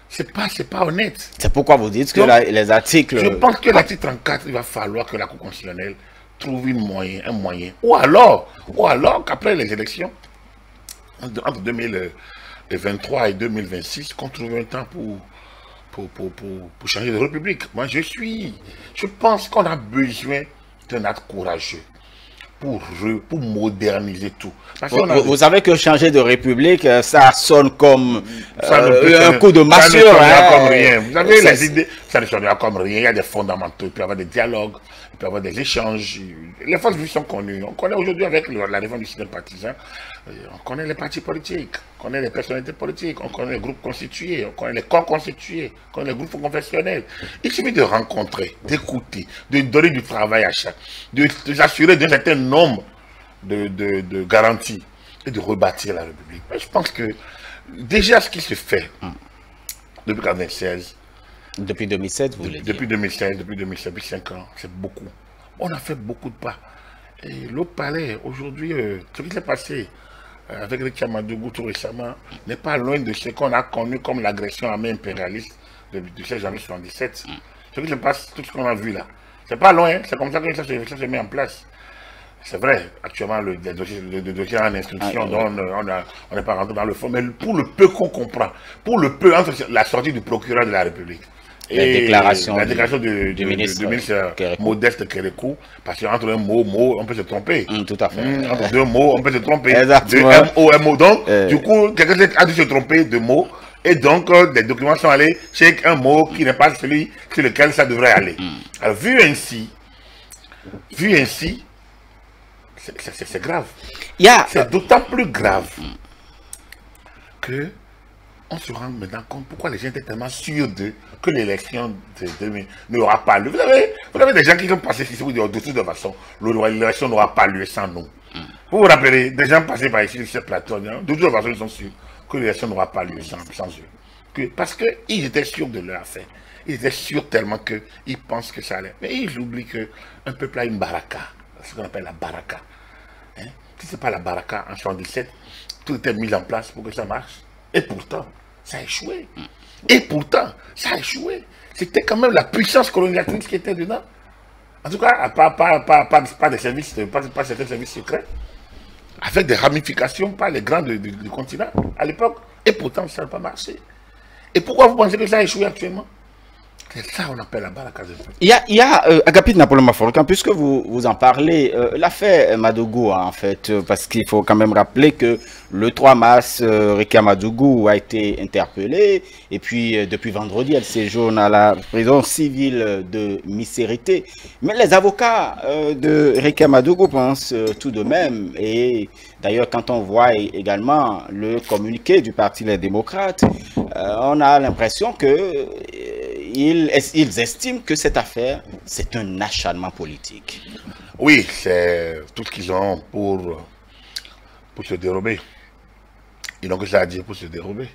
C'est pas honnête. C'est pourquoi vous dites que donc, les articles... Je pense que l'article 34, il va falloir que la Cour constitutionnelle trouve un moyen. Ou alors qu'après les élections, entre 2023 et 2026, qu'on trouve un temps pour changer de république. Moi, je pense qu'on a besoin d'un acte courageux pour moderniser tout. Vous savez que changer de république, ça sonne comme un coup de massue. Ça ne sonnera comme rien. Vous savez, les idées, ça ne sonnera comme rien. Il y a des fondamentaux, il peut y avoir des dialogues, il peut y avoir des échanges. Les forces vives sont connues. On connaît aujourd'hui avec la réforme du système partisan, on connaît les partis politiques, on connaît les personnalités politiques, on connaît les groupes constitués, on connaît les corps constitués, on connaît les groupes confessionnels. Il suffit de rencontrer, d'écouter, de donner du travail à chaque, de s'assurer d'un certain nombre de garanties et de rebâtir la République. Je pense que déjà ce qui se fait depuis 1996, depuis 2007, vous voulez dire. Depuis 2016, depuis 5 ans, c'est beaucoup. On a fait beaucoup de pas. Et l'autre palais, aujourd'hui, ce qui s'est passé avec Richard Madougou tout récemment, n'est pas loin de ce qu'on a connu comme l'agression armée impérialiste du 16 janvier 1977. Ce qui se passe, tout ce qu'on a vu là, c'est pas loin, c'est comme ça que ça se met en place. C'est vrai, actuellement, le dossier en instruction, on n'est pas rentré dans le fond, mais pour le peu qu'on comprend, pour le peu entre la sortie du procureur de la République et la déclaration du ministre Modeste Kérékou, parce qu'entre un mot, on peut se tromper. Tout à fait. Entre deux mots, on peut se tromper. Exactement. De MO. Donc, du coup, quelqu'un a dû se tromper de mots, et donc, des documents sont allés chez un mot qui n'est pas celui sur lequel ça devrait aller. Alors, vu ainsi, c'est grave. C'est d'autant plus grave que on se rend maintenant compte pourquoi les gens étaient tellement sûrs que l'élection de 2000 n'aura pas lieu. Vous avez des gens qui sont passés ici, vous dites, de toute façon, l'élection n'aura pas lieu sans nous. Vous vous rappelez, des gens passés par ici sur ce plateau, de toute façon, ils sont sûrs que l'élection n'aura pas lieu sans eux. Parce qu'ils étaient sûrs de leur affaire. Ils étaient sûrs tellement qu'ils pensent que ça allait. Mais ils oublient qu'un peuple a une baraka, ce qu'on appelle la baraka. Hein? Si ce n'est pas la baraka en 1977, tout était mis en place pour que ça marche. Et pourtant, ça a échoué. C'était quand même la puissance colonisatrice qui était dedans. En tout cas, pas des services, pas certains services secrets, avec des ramifications par les grands du continent à l'époque. Et pourtant, ça n'a pas marché. Et pourquoi vous pensez que ça a échoué actuellement? C'est ça qu'on appelle la baraka. Il y a Agapit Napoléon Mafolkan, puisque vous en parlez, l'affaire Madougou, en fait, parce qu'il faut quand même rappeler que le 3 mars, Rika Madougou a été interpellée, et puis depuis vendredi, elle séjourne à la prison civile de Misérité. Mais les avocats de Rika Madougou pensent tout de même, et d'ailleurs, quand on voit également le communiqué du Parti Les Démocrates, on a l'impression que ils estiment que cette affaire, c'est un acharnement politique. Oui, c'est tout ce qu'ils ont pour se dérober. Ils n'ont que ça à dire pour se dérober.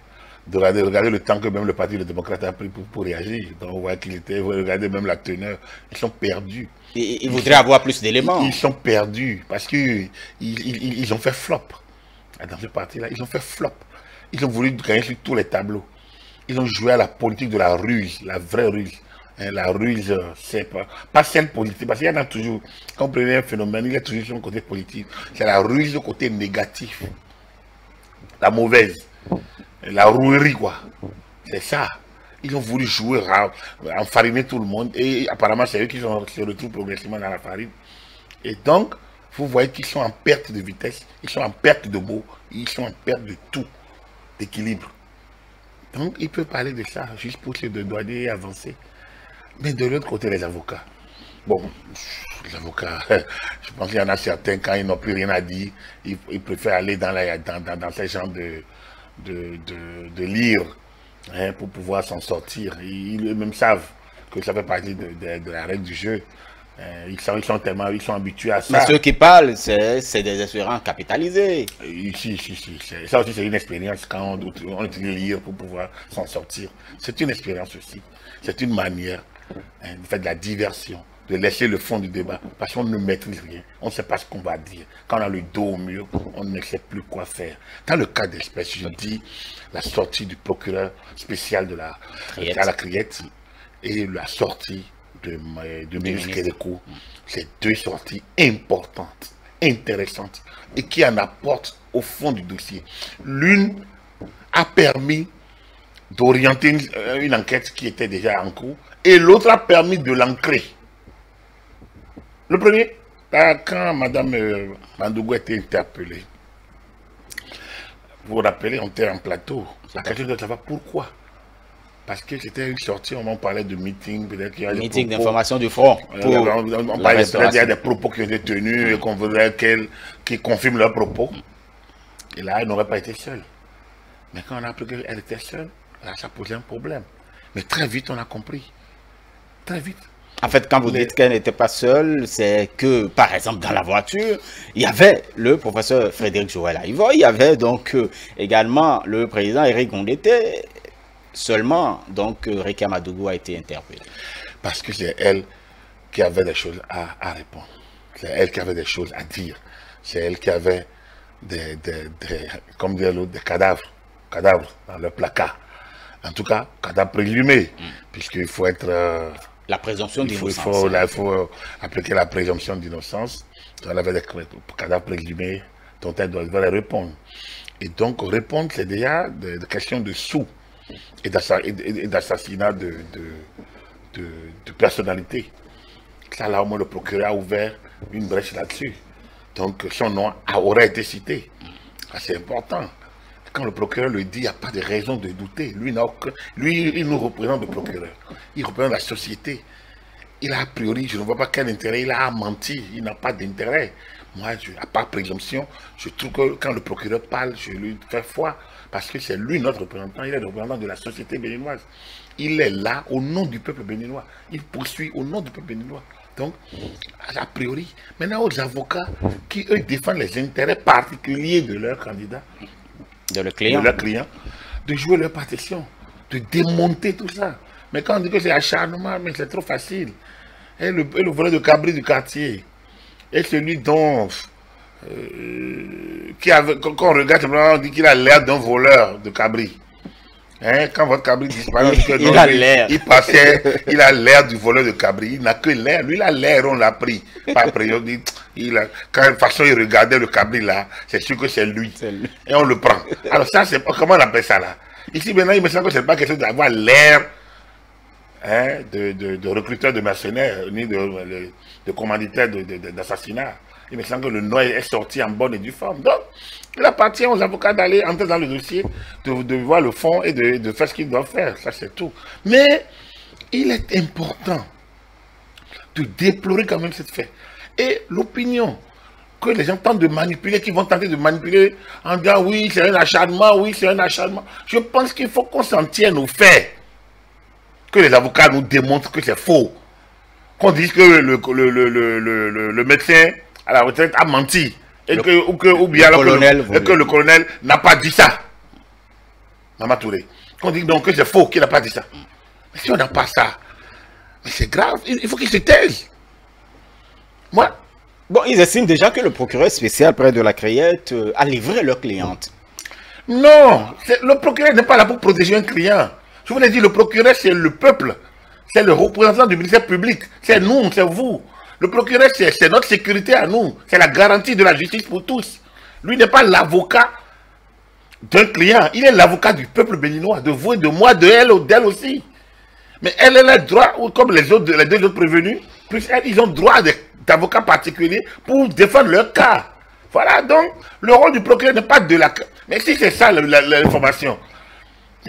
Regardez le temps que même le Parti des démocrates a pris pour réagir. Donc on voit qu'il était, regardez même la teneur, ils sont perdus. Ils voudraient avoir plus d'éléments. Ils sont perdus parce qu'ils ont fait flop. Dans ce parti-là, ils ont fait flop. Ils ont voulu gagner sur tous les tableaux. Ils ont joué à la politique de la ruse, la vraie ruse. Hein, la ruse, c'est pas celle politique, parce qu'il y en a toujours, quand vous prenez un phénomène, il y a toujours son côté politique. C'est la ruse, le côté négatif, la mauvaise, la rouerie, quoi. C'est ça. Ils ont voulu jouer, enfariner tout le monde, et apparemment, c'est eux qui se retrouvent progressivement dans la farine. Et donc, vous voyez qu'ils sont en perte de vitesse, ils sont en perte de mots, ils sont en perte de tout, d'équilibre. Donc, il peut parler de ça, juste pour se dédouaner et avancer. Mais de l'autre côté, les avocats. Bon, les avocats, je pense qu'il y en a certains, quand ils n'ont plus rien à dire, ils préfèrent aller dans ce genre de lire, hein, pour pouvoir s'en sortir. Ils eux-mêmes savent que ça fait partie de la règle du jeu. Ils sont habitués à ça. Mais ceux qui parlent, c'est des espérants capitalisés. Si. Ça aussi, c'est une expérience quand on utilise lire pour pouvoir s'en sortir. C'est une expérience aussi. C'est une manière, hein, de faire de la diversion, de laisser le fond du débat, parce qu'on ne maîtrise rien. On ne sait pas ce qu'on va dire. Quand on a le dos au mur, on ne sait plus quoi faire. Dans le cas d'espèce, je dis la sortie du procureur spécial de la Criette et la sortie de ministre Kérékou, c'est deux sorties importantes, intéressantes, et qui en apportent au fond du dossier. L'une a permis d'orienter une enquête qui était déjà en cours, et l'autre a permis de l'ancrer. Le premier, quand Mme Mandougou a été interpellée, vous vous rappelez, on était en plateau, la question de savoir pourquoi. Parce que c'était une sortie, on parlait de meeting, peut-être qu'il y a des meeting d'information du front. On parlait peut-être qu'il y a des propos qui ont été tenus et qu'on voudrait qu'ils confirment leurs propos. Et là, elle n'aurait pas été seule. Mais quand on a appris qu'elle était seule, là, ça posait un problème. Mais très vite, on a compris. Très vite. En fait, quand vous dites qu'elle n'était pas seule, c'est que, par exemple, dans la voiture, il y avait le professeur Frédéric Joël Aïvo, il y avait donc également le président Éric Gondété. Seulement, donc, Rekia Madougou a été interpellée. Parce que c'est elle qui avait des choses à répondre. C'est elle qui avait des choses à dire. C'est elle qui avait comme dire l'autre, des cadavres dans le placard. En tout cas, cadavres présumés, puisqu'il faut être... la présomption d'innocence. Il faut appliquer la présomption d'innocence. Elle avait des cadavres présumés dont elle doit les répondre. Et donc, répondre, c'est déjà des questions de sous et d'assassinat de personnalité. Ça, là, au moins, le procureur a ouvert une brèche là-dessus. Donc, son nom aurait été cité. C'est important. Quand le procureur le dit, il n'y a pas de raison de douter. Lui, il nous représente, le procureur. Il représente la société. Il a priori, je ne vois pas quel intérêt il a à mentir. Il n'a pas d'intérêt. Moi, à part présomption, je trouve que quand le procureur parle, je lui fais foi. Parce que c'est lui notre représentant. Il est le représentant de la société béninoise. Il est là au nom du peuple béninois. Il poursuit au nom du peuple béninois. Donc, a priori, maintenant aux avocats qui, eux, défendent les intérêts particuliers de leur candidat, de leur client, de jouer leur partition, de démonter tout ça. Mais quand on dit que c'est acharnement, mais c'est trop facile. Et le voleur de cabri du quartier, et celui dont, quand on regarde, on dit qu'il a l'air d'un voleur de cabri. Hein, quand votre cabri disparaît, il passait, il a l'air du voleur de cabri, il n'a que l'air, lui il a l'air, on l'a pris. Quand de toute façon il regardait le cabri là, c'est sûr que c'est lui. Et on le prend. Alors ça, c'est comment on appelle ça là? Ici maintenant, il me semble que c'est pas quelque chose d'avoir l'air, hein, de recruteur de mercenaires, ni de commanditaire d'assassinat. Il me semble que le nom est sorti en bonne et due forme. Donc, il appartient aux avocats d'aller entrer dans le dossier, de voir le fond et de faire ce qu'ils doivent faire. Ça, c'est tout. Mais il est important de déplorer quand même cette fait. Et l'opinion que les gens tentent de manipuler, qui vont tenter de manipuler en disant oui, c'est un acharnement, oui, c'est un acharnement. Je pense qu'il faut qu'on s'en tienne aux faits. Que les avocats nous démontrent que c'est faux. Qu'on dise que le médecin à la retraite a menti. Et que le colonel n'a pas dit ça. Maman Touré. Qu'on dit donc que c'est faux qu'il n'a pas dit ça. Mais si on n'a pas ça, c'est grave. Il faut qu'il se taise. Moi. Bon, ils estiment déjà que le procureur spécial près de la Criette a livré leur cliente. Non, le procureur n'est pas là pour protéger un client. Je vous l'ai dit, le procureur, c'est le peuple. c'est le représentant du ministère public. C'est nous, c'est vous. Le procureur, c'est notre sécurité à nous. C'est la garantie de la justice pour tous. Lui n'est pas l'avocat d'un client. Il est l'avocat du peuple béninois, de vous et de moi, de elle ou d'elle aussi. Mais elle a droit, comme les deux autres prévenus, plus elle, ils ont droit d'avocats particuliers pour défendre leur cas. Voilà, donc, le rôle du procureur n'est pas de la... Mais si c'est ça l'information,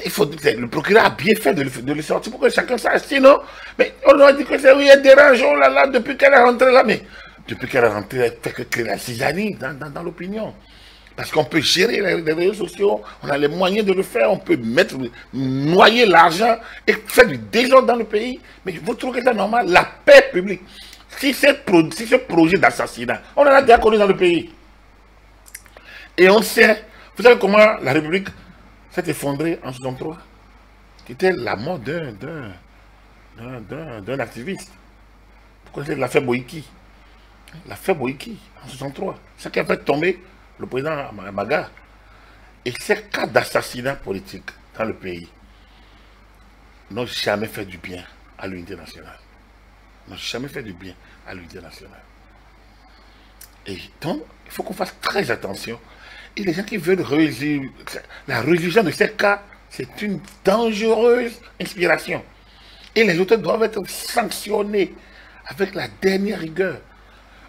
il faut le procureur a bien fait de le sortir pour que chacun sache. Sinon, mais on aurait dit que c'est oui, elle dérange, oh là là, depuis qu'elle est rentrée là. Mais depuis qu'elle est rentrée, elle fait que créer la cisanie dans l'opinion. Parce qu'on peut gérer les réseaux sociaux, on a les moyens de le faire, on peut noyer l'argent et faire du désordre dans le pays. Mais vous trouvez ça normal? La paix publique. Si ce projet d'assassinat, on en a déjà connu dans le pays. Et on sait, vous savez comment la République s'est effondrée en 63, qui était la mort d'un activiste. Vous connaissez l'affaire Boïki? L'affaire Boïki, en 63. C'est qui a fait tomber le président Maga. Et ces cas d'assassinat politique dans le pays n'ont jamais fait du bien à l'unité nationale. N'ont jamais fait du bien à l'unité nationale. Et donc, il faut qu'on fasse très attention. Et les gens qui veulent résoudre la résolution de ces cas, c'est une dangereuse inspiration. Et les auteurs doivent être sanctionnés avec la dernière rigueur.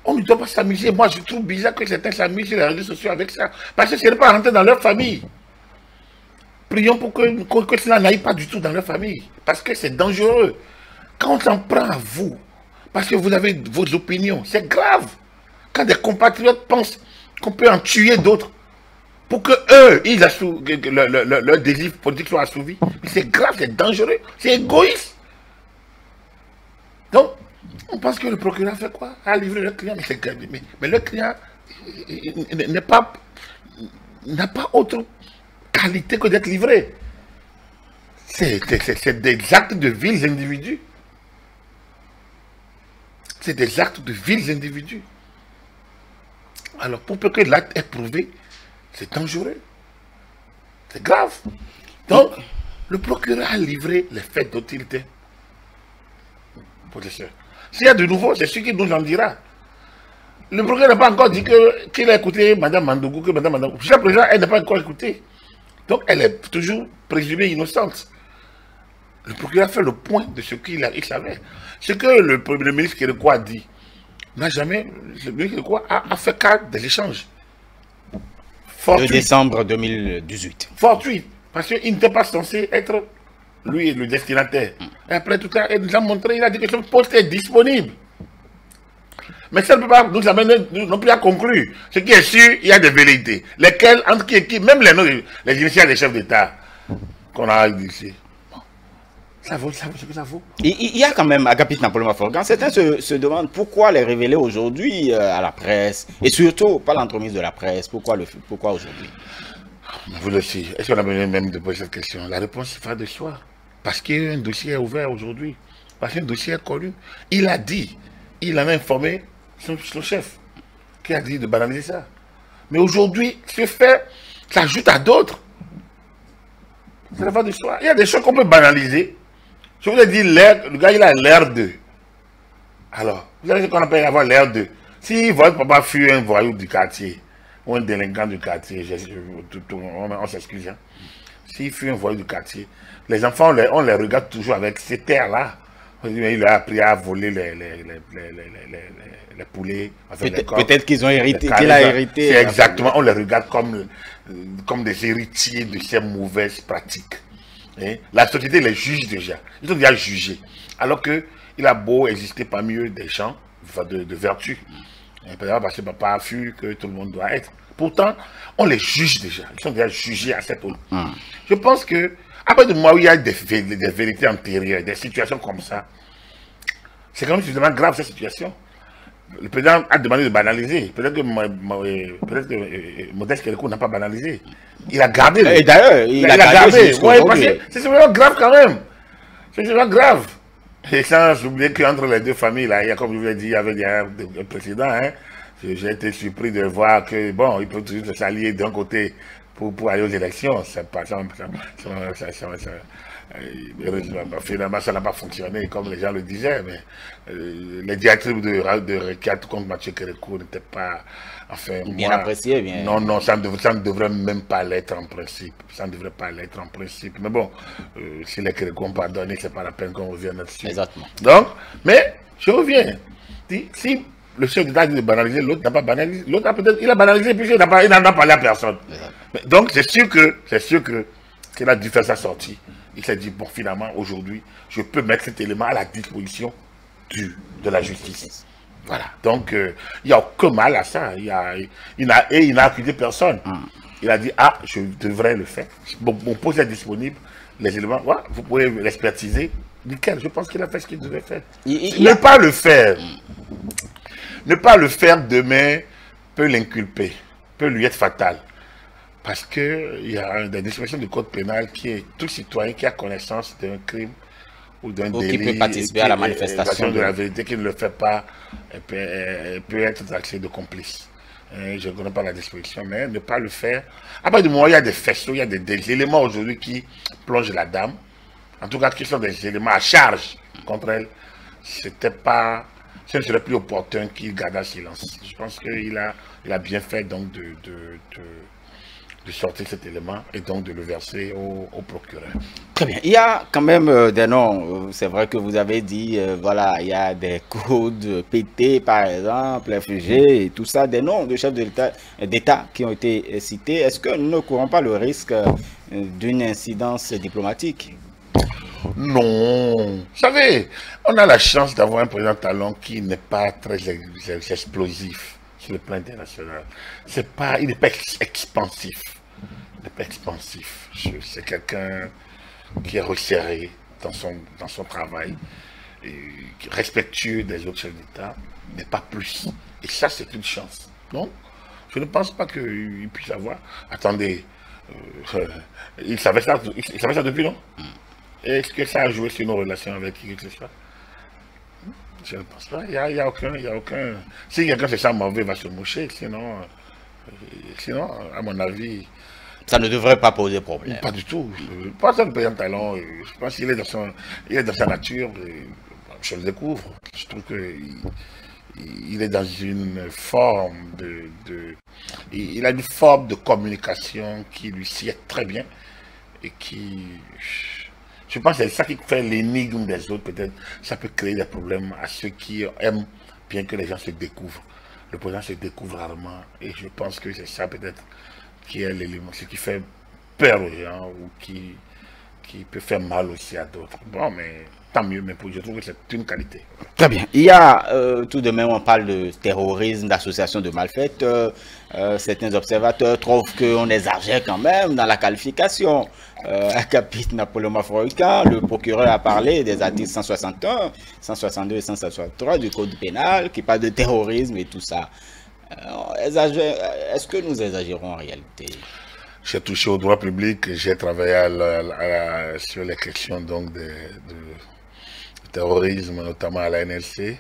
On ne doit pas s'amuser. Moi, je trouve bizarre que certains s'amusent sur les réseaux sociaux avec ça. Parce que ce n'est pas rentrer dans leur famille. Prions pour que cela n'aille pas du tout dans leur famille. Parce que c'est dangereux. Quand on s'en prend à vous, parce que vous avez vos opinions, c'est grave. Quand des compatriotes pensent qu'on peut en tuer d'autres, pour que eux, leur désir politique soit assouvi. Mais c'est grave, c'est dangereux, c'est égoïste. Donc, on pense que le procureur fait quoi? A livré le client, mais le client n'a pas autre qualité que d'être livré. C'est des actes de vils individus. C'est des actes de vils individus. Alors, pour peu que l'acte est prouvé, c'est dangereux. C'est grave. Donc, le procureur a livré les faits dont il était possesseur. S'il y a de nouveau, c'est ce qu'il nous en dira. Le procureur n'a pas encore dit qu'il a écouté Mme Mandougou, que Mme Mandougou. Jusqu'à présent, elle n'a pas encore écouté. Donc, elle est toujours présumée innocente. Le procureur fait le point de ce qu'il savait. Ce que le Premier ministre Kérékou a dit, n'a jamais, le ministre Kérékou a fait cas des échanges. De décembre 2018. Fortuit, parce qu'il n'était pas censé être, lui, le destinataire. Et après tout ça, il nous a montré, il a dit que son poste est disponible. Mais ça ne peut pas nous amener non plus à conclure. Ce qui est sûr, il y a des velléités. Lesquelles, entre qui, même les initiales des chefs d'État qu'on a ici. Ça vaut ce que ça vaut. Il y a quand même, Agapit Napoléon Maforgan, certains se demandent pourquoi les révéler aujourd'hui à la presse, et surtout pas l'entremise de la presse, pourquoi aujourd'hui? Vous le savez, est-ce qu'on a besoin même de poser cette question? La réponse va de soi. Parce qu'un dossier est ouvert aujourd'hui, parce qu'un dossier est connu. Il a dit, il en a informé son chef, qui a dit de banaliser ça. Mais aujourd'hui, ce fait s'ajoute à d'autres. Ça va de soi. Il y a des choses qu'on peut banaliser. Je vous ai dit, le gars, il a l'air de. Alors, vous savez ce qu'on appelle avoir l'air de. Si votre papa fut un voyou du quartier, ou un délinquant du quartier, on s'excuse. Hein. S'il fut un voyou du quartier, les enfants, on les regarde toujours avec ces terres-là. Il a appris à voler les poulets. Peut-être qu'ils ont hérité, qu'il a hérité. C'est exactement, on les regarde comme des héritiers de ces mauvaises pratiques. Hein? La société les juge déjà. Ils ont déjà jugé. Alors qu'il a beau exister parmi eux des gens de vertu. Parce que papa a vu que tout le monde doit être. Pourtant, on les juge déjà. Ils sont déjà jugés à cette eau. Je pense que, après de moi où il y a des vérités antérieures, des situations comme ça, c'est quand même suffisamment grave cette situation. Le président a demandé de banaliser. Peut-être que Modeste Kérékou n'a pas banalisé. Il a gardé. Et d'ailleurs, il a gardé. Ouais, c'est vraiment grave quand même. C'est vraiment grave. Et sans oublier qu'entre les deux familles, là, il y a, comme je vous l'ai dit, il y avait un précédent. Hein. J'ai été surpris de voir que, bon, ils peuvent toujours s'allier d'un côté pour aller aux élections. C'est pas ça. Finalement, ça n'a pas fonctionné comme les gens le disaient, mais les diatribes de requête contre Mathieu Kérékou n'étaient pas, enfin, bien apprécié, bien. Non, non, ça ne devrait même pas l'être en principe. Ça ne devrait pas l'être en principe. Mais bon, si les Kérékou ont pardonné, c'est pas la peine qu'on revienne là-dessus. Exactement. Donc, mais je reviens. Si le chef d'État dit de banaliser, l'autre n'a pas banalisé. L'autre peut-être, il a banalisé puisqu'il n'en a parlé à personne. Mais donc, c'est sûr que qu'il a dû faire sa sortie. Il s'est dit, bon, finalement, aujourd'hui, je peux mettre cet élément à la disposition de la justice. Voilà. Donc, il n'y a aucun mal à ça. Il n'a accusé personne. Il a dit, ah, je devrais le faire. Mon poste est disponible. Les éléments, voilà, vous pouvez l'expertiser. Nickel, je pense qu'il a fait ce qu'il devait faire. Ne pas le faire. Ne pas le faire demain peut l'inculper, peut lui être fatal. Parce qu'il y a des dispositions du code pénal qui est tout citoyen qui a connaissance d'un crime ou d'un délit. Qui peut participer à la manifestation de la vérité, qui ne le fait pas, peut être taxé de complice. Je ne connais pas la disposition, mais ne pas le faire. À partir du moment où il y a des faisceaux, il y a des éléments aujourd'hui qui plongent la dame, en tout cas qui sont des éléments à charge contre elle, c'était pas, ce ne serait plus opportun qu'il garde un silence. Je pense qu'il a bien fait donc de sortir cet élément et donc de le verser au procureur. Très bien. Il y a quand même des noms. C'est vrai que vous avez dit, voilà, il y a des codes PT, par exemple, FG et tout ça, des noms de chefs d'État qui ont été cités. Est-ce que nous ne courons pas le risque d'une incidence diplomatique? Non. Vous savez, on a la chance d'avoir un président Talon qui n'est pas très explosif sur le plan international. Il n'est pas expansif. Il n'est pas expansif. C'est quelqu'un qui est resserré dans son travail, et respectueux des autres chefs d'État, mais pas plus. Et ça, c'est une chance. Donc, je ne pense pas qu'il puisse avoir. Attendez, il savait ça depuis, non? Est-ce que ça a joué sur nos relations avec qui que ce soit? Je ne pense pas. Il n'y a aucun. Si quelqu'un se sent mauvais, il va se moucher. Sinon, à mon avis. Ça ne devrait pas poser problème. Pas du tout. Pas ça le président Talon. Je pense qu'il est dans sa nature. Je le découvre. Je trouve qu'il est dans une forme il a une forme de communication qui lui sied très bien et qui. Je pense que c'est ça qui fait l'énigme des autres, peut-être. Ça peut créer des problèmes à ceux qui aiment bien que les gens se découvrent. Le président se découvre rarement. Et je pense que c'est ça, peut-être, qui est l'élément, ce qui fait peur aux gens ou qui peut faire mal aussi à d'autres. Bon, mais tant mieux, mais je trouve que c'est une qualité. Très bien. Il y a tout de même, on parle de terrorisme, d'association de malfaiteurs. Certains observateurs trouvent qu'on exagère quand même dans la qualification. Acapit Napoléon Mafoïka, le procureur a parlé des articles 161, 162 et 163 du code pénal qui parle de terrorisme et tout ça. Est-ce que nous exagérons en réalité? J'ai touché au droit public, j'ai travaillé sur les questions donc de terrorisme, notamment à la NLC.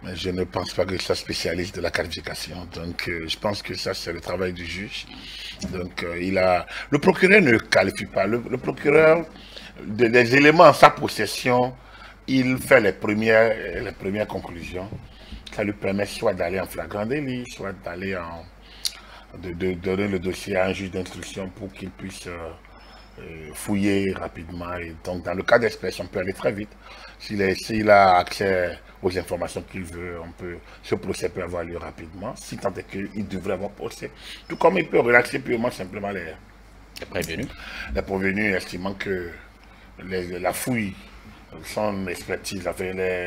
Mais je ne pense pas que je sois spécialiste de la qualification. Donc, je pense que ça, c'est le travail du juge. Donc, le procureur ne qualifie pas. Le procureur, des éléments en sa possession, il fait les premières conclusions. Ça lui permet soit d'aller en flagrant délit, soit d'aller de donner le dossier à un juge d'instruction pour qu'il puisse fouiller rapidement. Et donc, dans le cas d'espèce, on peut aller très vite. S'il a accès aux informations qu'il veut, ce procès peut avoir lieu rapidement, si tant est qu'il devrait avoir procès. Tout comme il peut relaxer purement simplement les prévenus. Les prévenus, estimant que la fouille, son expertise,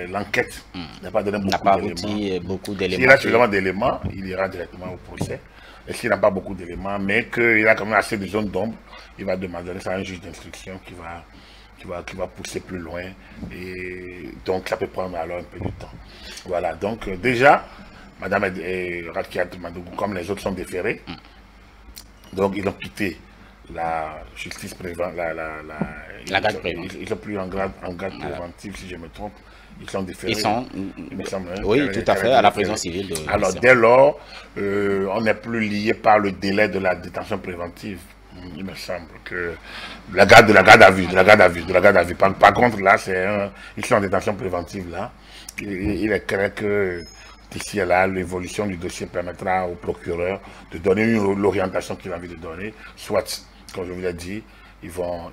l'enquête n'a pas donné beaucoup d'éléments. S'il a suffisamment d'éléments, il ira directement au procès. Et s'il n'a pas beaucoup d'éléments, mais qu'il a quand même assez de zones d'ombre, il va demander ça à un juge d'instruction qui va pousser plus loin. Et donc, ça peut prendre alors un peu de temps. Voilà, donc déjà, Madame Rakiat Madougou, comme les autres sont déférés, donc ils ont quitté la justice préventive, ils ont pris en garde préventive, si je me trompe, Ils sont déférés. Ils sont, Il me semble, hein, oui, tout à fait, à la prison civile. Alors, dès lors, on n'est plus lié par le délai de la détention préventive. Il me semble que de la garde à vue. Par contre, là, ils sont en détention préventive, là. Il est clair que d'ici là, l'évolution du dossier permettra au procureur de donner l'orientation qu'il a envie de donner, soit, comme je vous l'ai dit, ils vont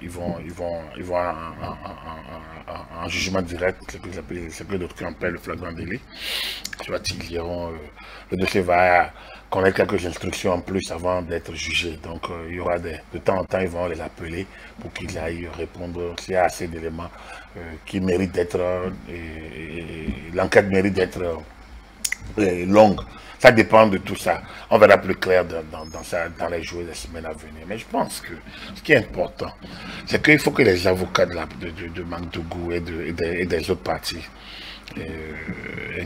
en jugement direct, ce que d'autres appellent le flagrant délit. Soit ils iront, le dossier va connaître quelques instructions en plus avant d'être jugé. Donc il y aura de temps en temps, ils vont les appeler pour qu'ils aillent répondre s'il y a assez d'éléments qui méritent d'être, l'enquête mérite d'être longue. Ça dépend de tout ça. On verra plus clair dans les jours et les semaines à venir. Mais je pense que ce qui est important, c'est qu'il faut que les avocats de Magdougou et des autres parties des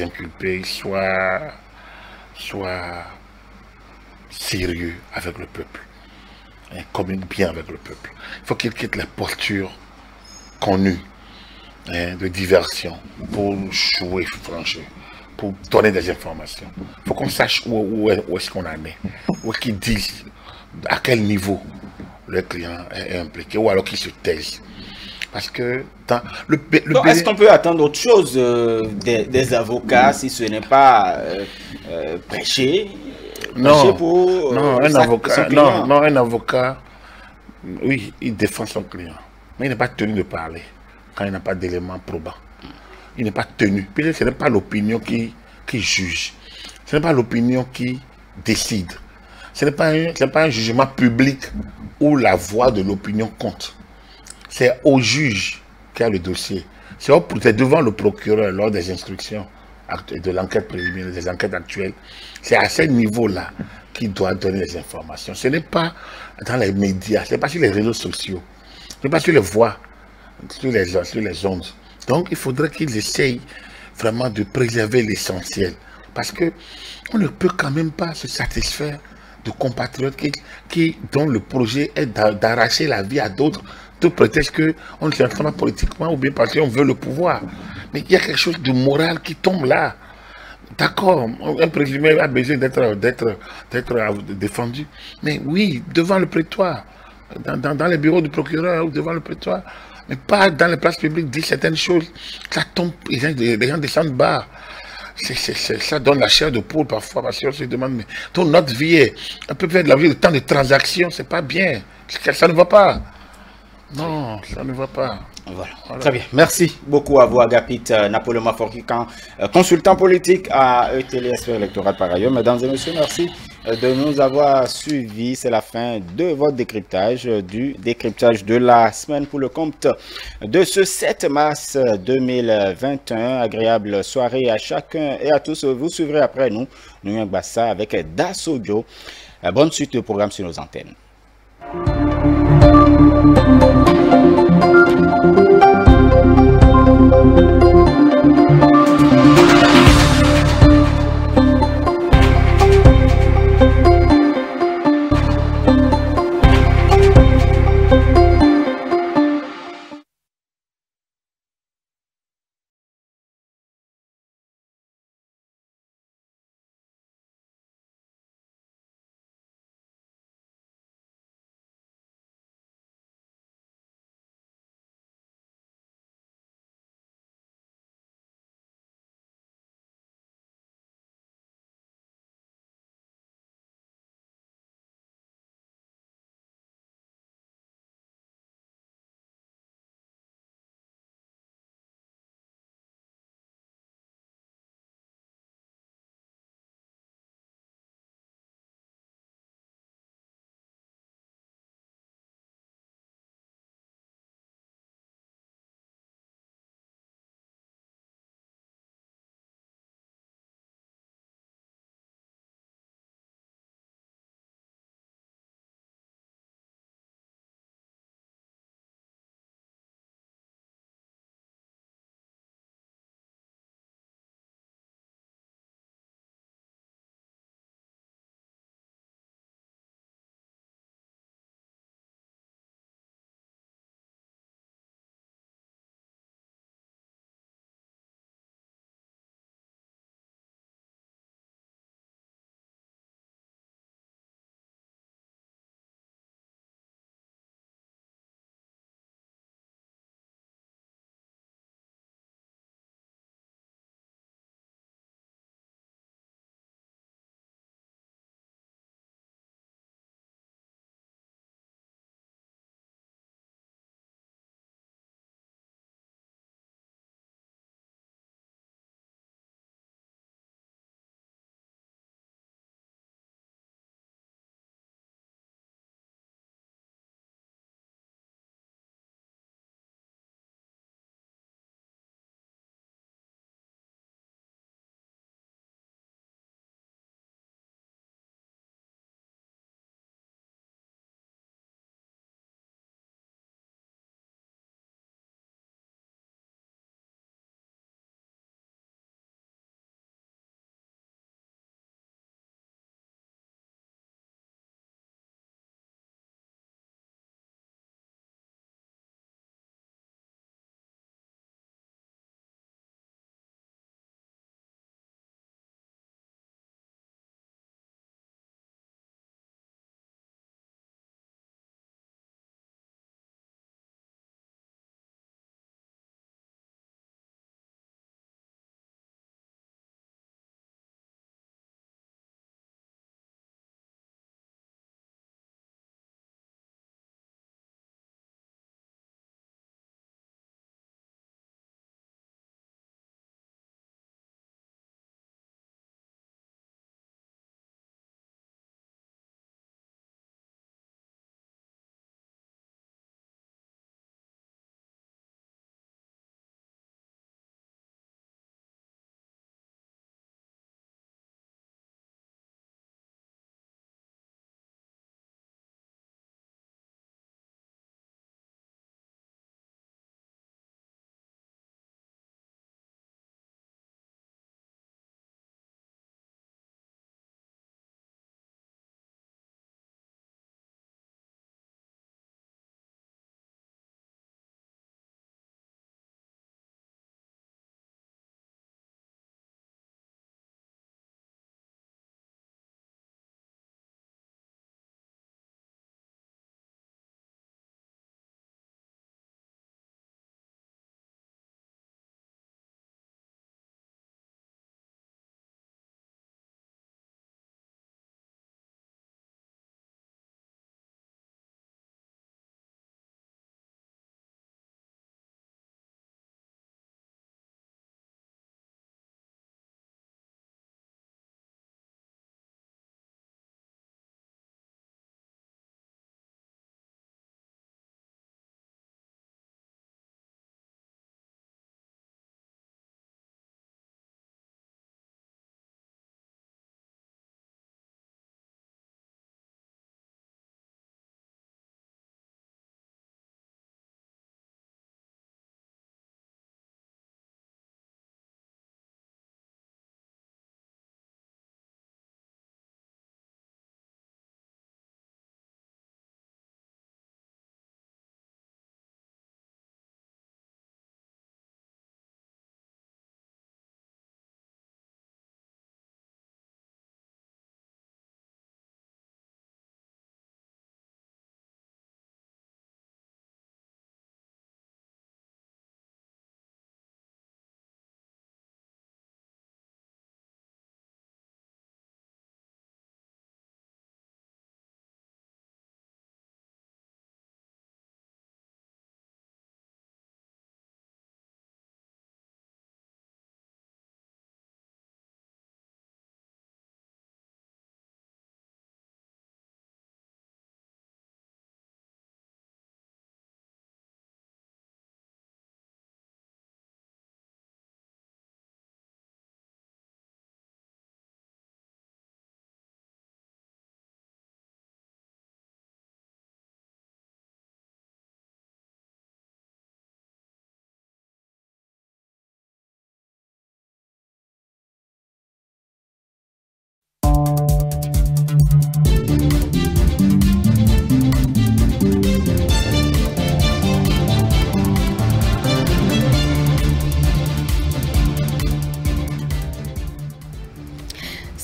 inculpés soient sérieux avec le peuple, et communiquent bien avec le peuple. Il faut qu'ils quittent la posture connues de diversion pour jouer franchement, pour donner des informations. Il faut qu'on sache où est-ce qu'on en est, où est-ce qu'ils disent, à quel niveau le client est impliqué, ou alors qu'ils se taisent. Parce que dans est-ce qu'on peut attendre autre chose des avocats si ce n'est pas prêcher? Non, pour un avocat, oui, il défend son client, mais il n'est pas tenu de parler quand il n'a pas d'éléments probants. Il n'est pas tenu. Puis ce n'est pas l'opinion qui juge. Ce n'est pas l'opinion qui décide. Ce n'est pas un jugement public où la voix de l'opinion compte. C'est au juge qui a le dossier. C'est devant le procureur lors des instructions de l'enquête préliminaire, des enquêtes actuelles. C'est à ce niveau-là qu'il doit donner les informations. Ce n'est pas dans les médias, ce n'est pas sur les réseaux sociaux, ce n'est pas sur les voix, sur les ondes. Donc il faudrait qu'ils essayent vraiment de préserver l'essentiel. Parce que on ne peut quand même pas se satisfaire de compatriotes dont le projet est d'arracher la vie à d'autres, tout prétexte qu'on ne s'entend pas politiquement ou bien parce qu'on veut le pouvoir. Mais il y a quelque chose de moral qui tombe là. D'accord, un présumé a besoin d'être défendu. Mais oui, devant le prétoire, dans les bureaux du procureur ou devant le prétoire, mais pas dans les places publiques, dire certaines choses. Ça tombe, les gens descendent bas. Ça donne la chair de poule parfois, parce qu'on se demande, mais notre vie, on peut faire de la vie de temps de transactions, c'est pas bien. Ça ne va pas. Non, ça ne va pas. Voilà. Très bien. Merci beaucoup à vous, Agapit Napoléon Maforkikan, consultant politique à ETL Expert électoral par ailleurs. Mesdames et messieurs, merci de nous avoir suivis. C'est la fin de votre décryptage, du décryptage de la semaine pour le compte de ce 7 mars 2021. Agréable soirée à chacun et à tous. Vous suivrez après nous, Nouyan Gbassa avec Dassodio. Bonne suite de programme sur nos antennes.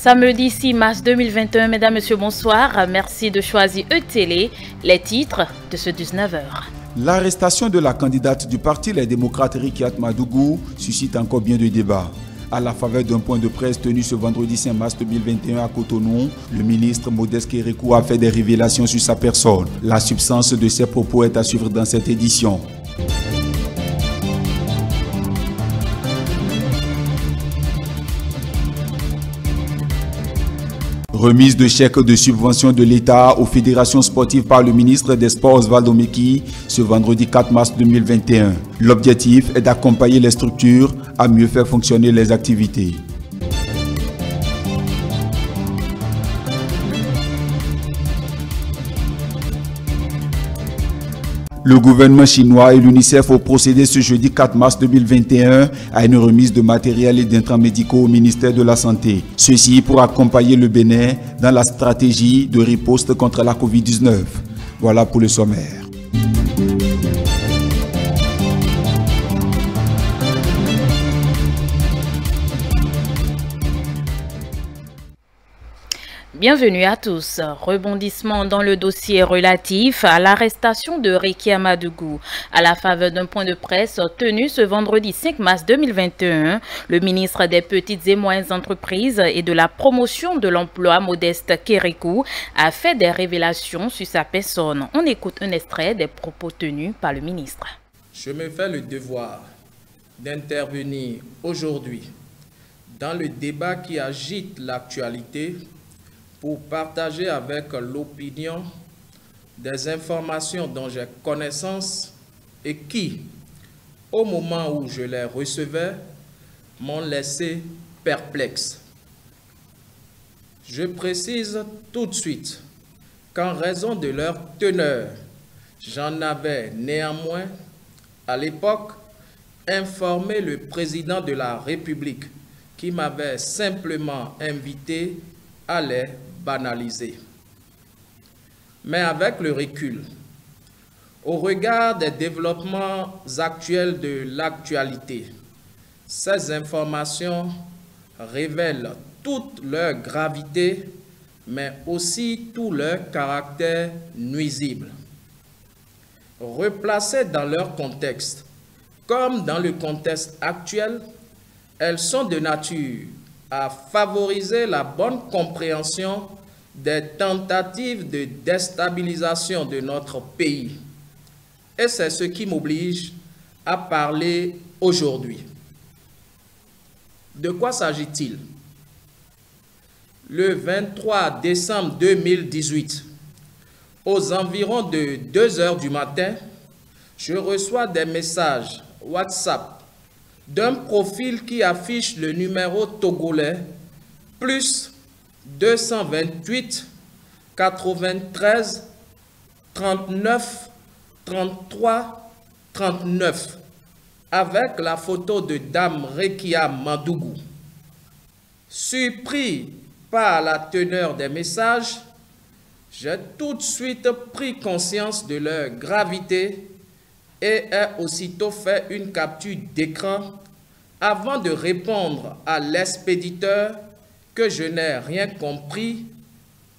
Samedi 6 mars 2021, mesdames, messieurs, bonsoir. Merci de choisir E-Télé, les titres de ce 19h. L'arrestation de la candidate du parti Les Démocrates Rikiat Madougou suscite encore bien de débats. À la faveur d'un point de presse tenu ce vendredi 5 mars 2021 à Cotonou, le ministre Modeste Kérékou a fait des révélations sur sa personne. La substance de ses propos est à suivre dans cette édition. Remise de chèques de subvention de l'État aux fédérations sportives par le ministre des Sports Osvaldo Meki ce vendredi 4 mars 2021. L'objectif est d'accompagner les structures à mieux faire fonctionner les activités. Le gouvernement chinois et l'UNICEF ont procédé ce jeudi 4 mars 2021 à une remise de matériel et d'intrants médicaux au ministère de la Santé. Ceci pour accompagner le Bénin dans la stratégie de riposte contre la Covid-19. Voilà pour le sommaire. Bienvenue à tous. Rebondissement dans le dossier relatif à l'arrestation de Rikiat Madougou. À la faveur d'un point de presse tenu ce vendredi 5 mars 2021, le ministre des Petites et Moyennes Entreprises et de la Promotion de l'Emploi, Modeste Kérékou, a fait des révélations sur sa personne. On écoute un extrait des propos tenus par le ministre. Je me fais le devoir d'intervenir aujourd'hui dans le débat qui agite l'actualité pour partager avec l'opinion des informations dont j'ai connaissance et qui, au moment où je les recevais, m'ont laissé perplexe. Je précise tout de suite qu'en raison de leur teneur, j'en avais néanmoins, à l'époque, informé le président de la République qui m'avait simplement invité à les banaliser. Mais avec le recul, au regard des développements actuels de l'actualité, ces informations révèlent toute leur gravité, mais aussi tout leur caractère nuisible. Replacées dans leur contexte, comme dans le contexte actuel, elles sont de nature à favoriser la bonne compréhension des tentatives de déstabilisation de notre pays. Et c'est ce qui m'oblige à parler aujourd'hui. De quoi s'agit-il? Le 23 décembre 2018, aux environs de 2 heures du matin, je reçois des messages WhatsApp d'un profil qui affiche le numéro togolais plus 228 93 39 33 39 avec la photo de Dame Rikiat Madougou. Surpris par la teneur des messages, j'ai tout de suite pris conscience de leur gravité et ai aussitôt fait une capture d'écran avant de répondre à l'expéditeur que je n'ai rien compris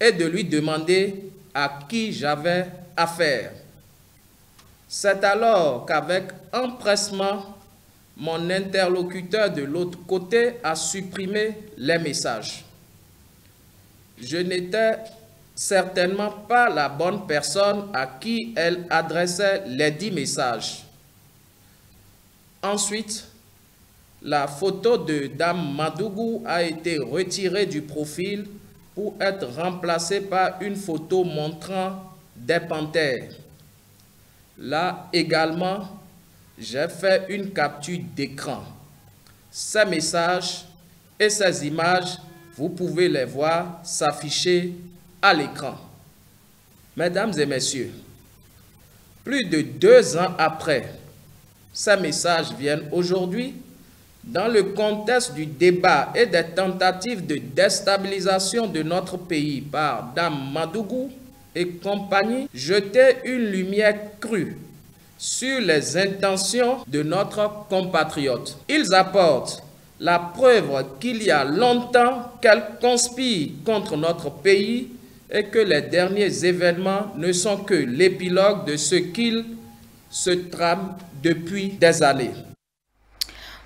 et de lui demander à qui j'avais affaire. C'est alors qu'avec empressement, mon interlocuteur de l'autre côté a supprimé les messages. Je n'étais certainement pas la bonne personne à qui elle adressait les 10 messages. Ensuite, la photo de Dame Madougou a été retirée du profil pour être remplacée par une photo montrant des panthères. Là également, j'ai fait une capture d'écran. Ces messages et ces images, vous pouvez les voir s'afficher à l'écran. Mesdames et messieurs, plus de 2 ans après, ces messages viennent aujourd'hui dans le contexte du débat et des tentatives de déstabilisation de notre pays par Dame Madougou et compagnie, jeter une lumière crue sur les intentions de notre compatriote. Ils apportent la preuve qu'il y a longtemps qu'elle conspire contre notre pays et que les derniers événements ne sont que l'épilogue de ce qu'il se trame depuis des années.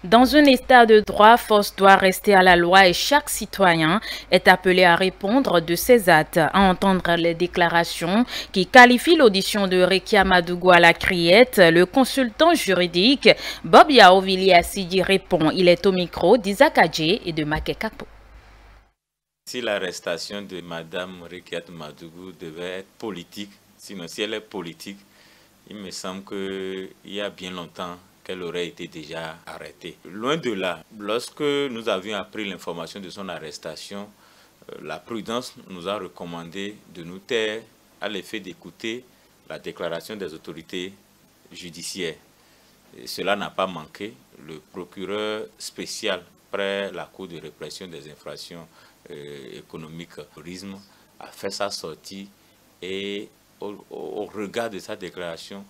Dans un état de droit, force doit rester à la loi et chaque citoyen est appelé à répondre de ses actes. À entendre les déclarations qui qualifient l'audition de Rekia Madougou à la criette, le consultant juridique Bob Yaovili Assidi répond. Il est au micro d'Isaac Adjé et de Maké Kapo. Si l'arrestation de Mme Rekia Madougou devait être politique, sinon si elle est politique, il me semble qu'il y a bien longtemps qu'elle aurait été déjà arrêtée. Loin de là, lorsque nous avions appris l'information de son arrestation, la prudence nous a recommandé de nous taire à l'effet d'écouter la déclaration des autorités judiciaires. Et cela n'a pas manqué. Le procureur spécial près la Cour de répression des infractions économiques terrorisme a fait sa sortie et au regard de sa déclaration,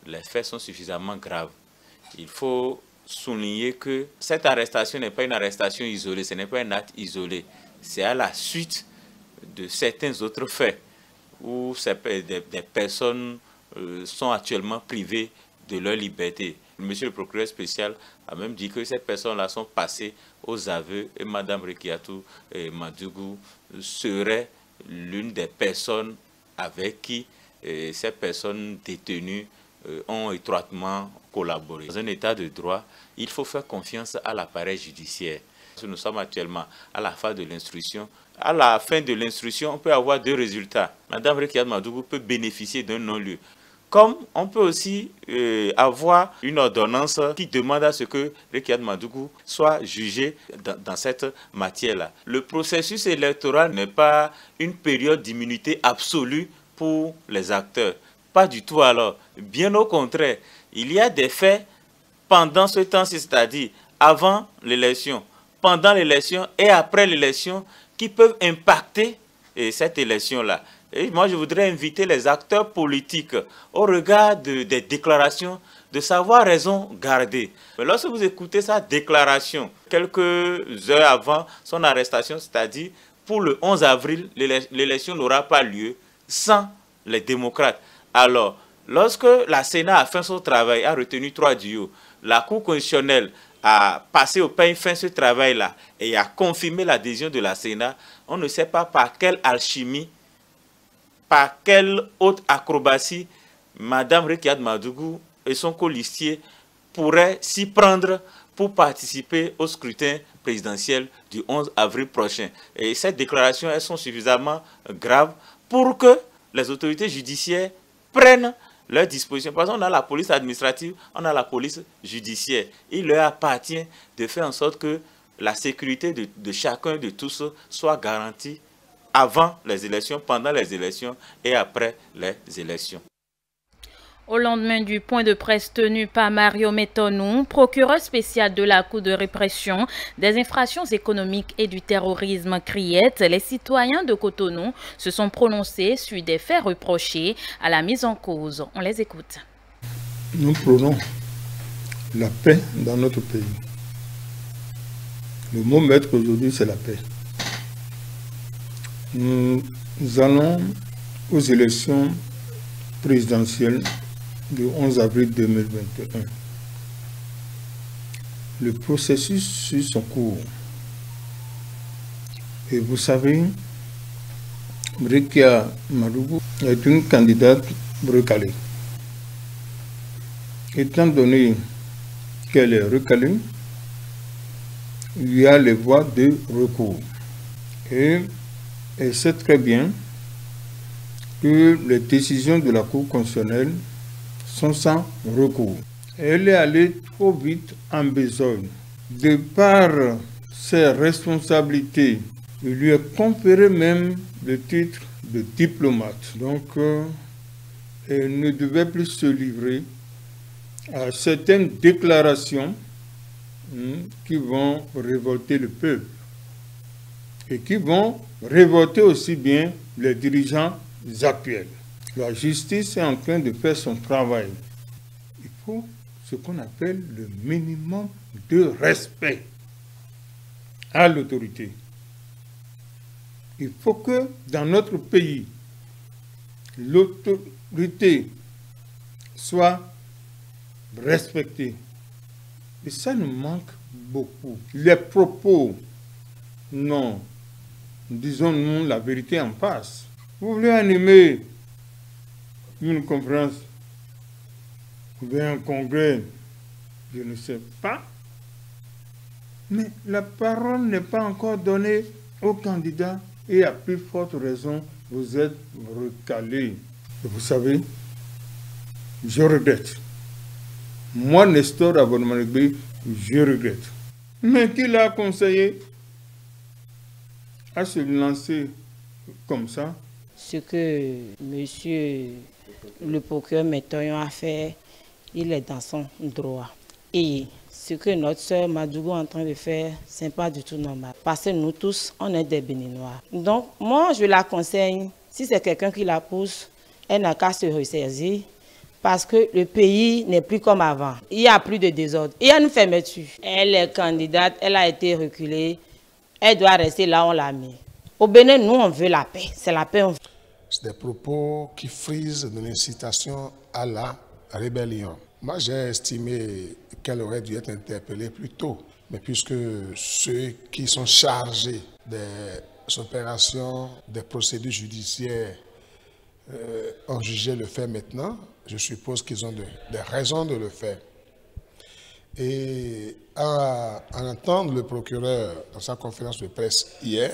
les faits sont suffisamment graves. Il faut souligner que cette arrestation n'est pas une arrestation isolée, ce n'est pas un acte isolé. C'est à la suite de certains autres faits où des personnes sont actuellement privées de leur liberté. Monsieur le procureur spécial a même dit que ces personnes-là sont passées aux aveux et Mme Rekia Madougou serait l'une des personnes avec qui ces personnes détenues ont étroitement collaboré. Dans un état de droit, il faut faire confiance à l'appareil judiciaire. Nous sommes actuellement à la fin de l'instruction. À la fin de l'instruction, on peut avoir deux résultats. Mme Rekia Madougou peut bénéficier d'un non-lieu. Comme on peut aussi avoir une ordonnance qui demande à ce que Rekia Madougou soit jugé dans cette matière-là. Le processus électoral n'est pas une période d'immunité absolue pour les acteurs. Pas du tout alors. Bien au contraire, il y a des faits pendant ce temps-ci, c'est-à-dire avant l'élection, pendant l'élection et après l'élection qui peuvent impacter cette élection-là. Et moi, je voudrais inviter les acteurs politiques au regard des déclarations de savoir raison garder. Mais lorsque vous écoutez sa déclaration, quelques heures avant son arrestation, c'est-à-dire pour le 11 avril, l'élection n'aura pas lieu sans les démocrates. Alors, lorsque la Sénat a fait son travail, a retenu 3 duos, la Cour constitutionnelle a passé au peigne fin ce travail-là et a confirmé l'adhésion de la Sénat, on ne sait pas par quelle alchimie, par quelle haute acrobatie, Mme Rekia Madougou et son colistier pourraient s'y prendre pour participer au scrutin présidentiel du 11 avril prochain. Et ces déclarations, elles sont suffisamment graves pour que les autorités judiciaires prennent leurs dispositions. Parce qu'on a la police administrative, on a la police judiciaire. Il leur appartient de faire en sorte que la sécurité de chacun, de tous, soit garantie avant les élections, pendant les élections et après les élections. Au lendemain du point de presse tenu par Mario Metonou, procureur spécial de la Cour de répression des infractions économiques et du terrorisme criette, les citoyens de Cotonou se sont prononcés sur des faits reprochés à la mise en cause. On les écoute. Nous prônons la paix dans notre pays. Le mot maître aujourd'hui, c'est la paix. Nous allons aux élections présidentielles du 11 avril 2021. Le processus suit son cours. Et vous savez, Rekia Madougou est une candidate recalée. Étant donné qu'elle est recalée, il y a les voies de recours. Et elle sait très bien que les décisions de la Cour constitutionnelle sont sans recours. Elle est allée trop vite en besogne. De par ses responsabilités, il lui est conféré même le titre de diplomate. Donc, elle ne devait plus se livrer à certaines déclarations qui vont révolter le peuple et qui vont révolter aussi bien les dirigeants actuels. La justice est en train de faire son travail. Il faut ce qu'on appelle le minimum de respect. à l'autorité. Il faut que dans notre pays, l'autorité soit respectée. Et ça nous manque beaucoup. Les propos, non. Disons-nous la vérité en face. Vous voulez animer une conférence ou bien un congrès, je ne sais pas. Mais la parole n'est pas encore donnée aux candidats et à plus forte raison, vous êtes recalés. Et vous savez, je regrette. Moi, Nestor Abonnemanegbe, je regrette. Mais qui l'a conseillé à se lancer comme ça? Ce que monsieur le procureur Métoyon a fait, il est dans son droit. Et ce que notre soeur Madougou est en train de faire, ce n'est pas du tout normal. Parce que nous tous, on est des Béninois. Donc, moi, je la conseille, si c'est quelqu'un qui la pousse, elle n'a qu'à se ressaisir. Parce que le pays n'est plus comme avant. Il n'y a plus de désordre. Il y a une fermeture. Elle est candidate, elle a été reculée. Elle doit rester là où on l'a mis. Au Bénin, nous, on veut la paix. C'est la paix. C'est des propos qui frisent de l'incitation à la rébellion. Moi, j'ai estimé qu'elle aurait dû être interpellée plus tôt. Mais puisque ceux qui sont chargés des opérations, des procédures judiciaires ont jugé le fait maintenant, je suppose qu'ils ont des raisons de le faire. Et à entendre le procureur dans sa conférence de presse hier,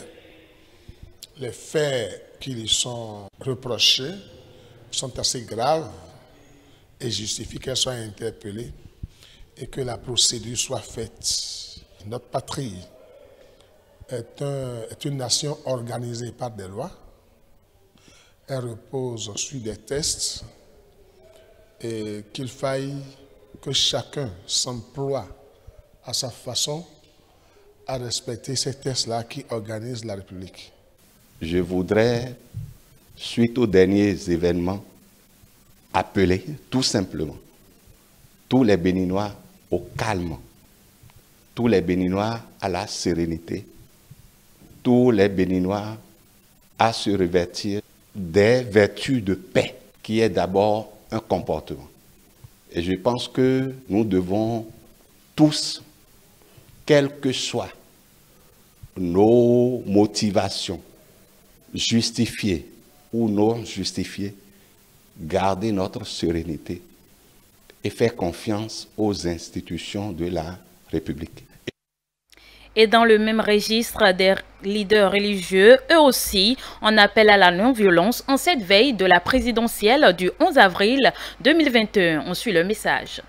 les faits qui lui sont reprochés sont assez graves et justifient qu'elle soit interpellée et que la procédure soit faite. Notre patrie est une nation organisée par des lois. Elle repose sur des tests et qu'il faille que chacun s'emploie à sa façon à respecter ces tests-là qui organisent la République. Je voudrais, suite aux derniers événements, appeler tout simplement tous les Béninois au calme, tous les Béninois à la sérénité, tous les Béninois à se revêtir des vertus de paix, qui est d'abord un comportement. Et je pense que nous devons tous, quelles que soient nos motivations, justifiées ou non justifiées, garder notre sérénité et faire confiance aux institutions de la République. Et dans le même registre, des leaders religieux, eux aussi, en appellent à la non-violence en cette veille de la présidentielle du 11 avril 2021. On suit le message.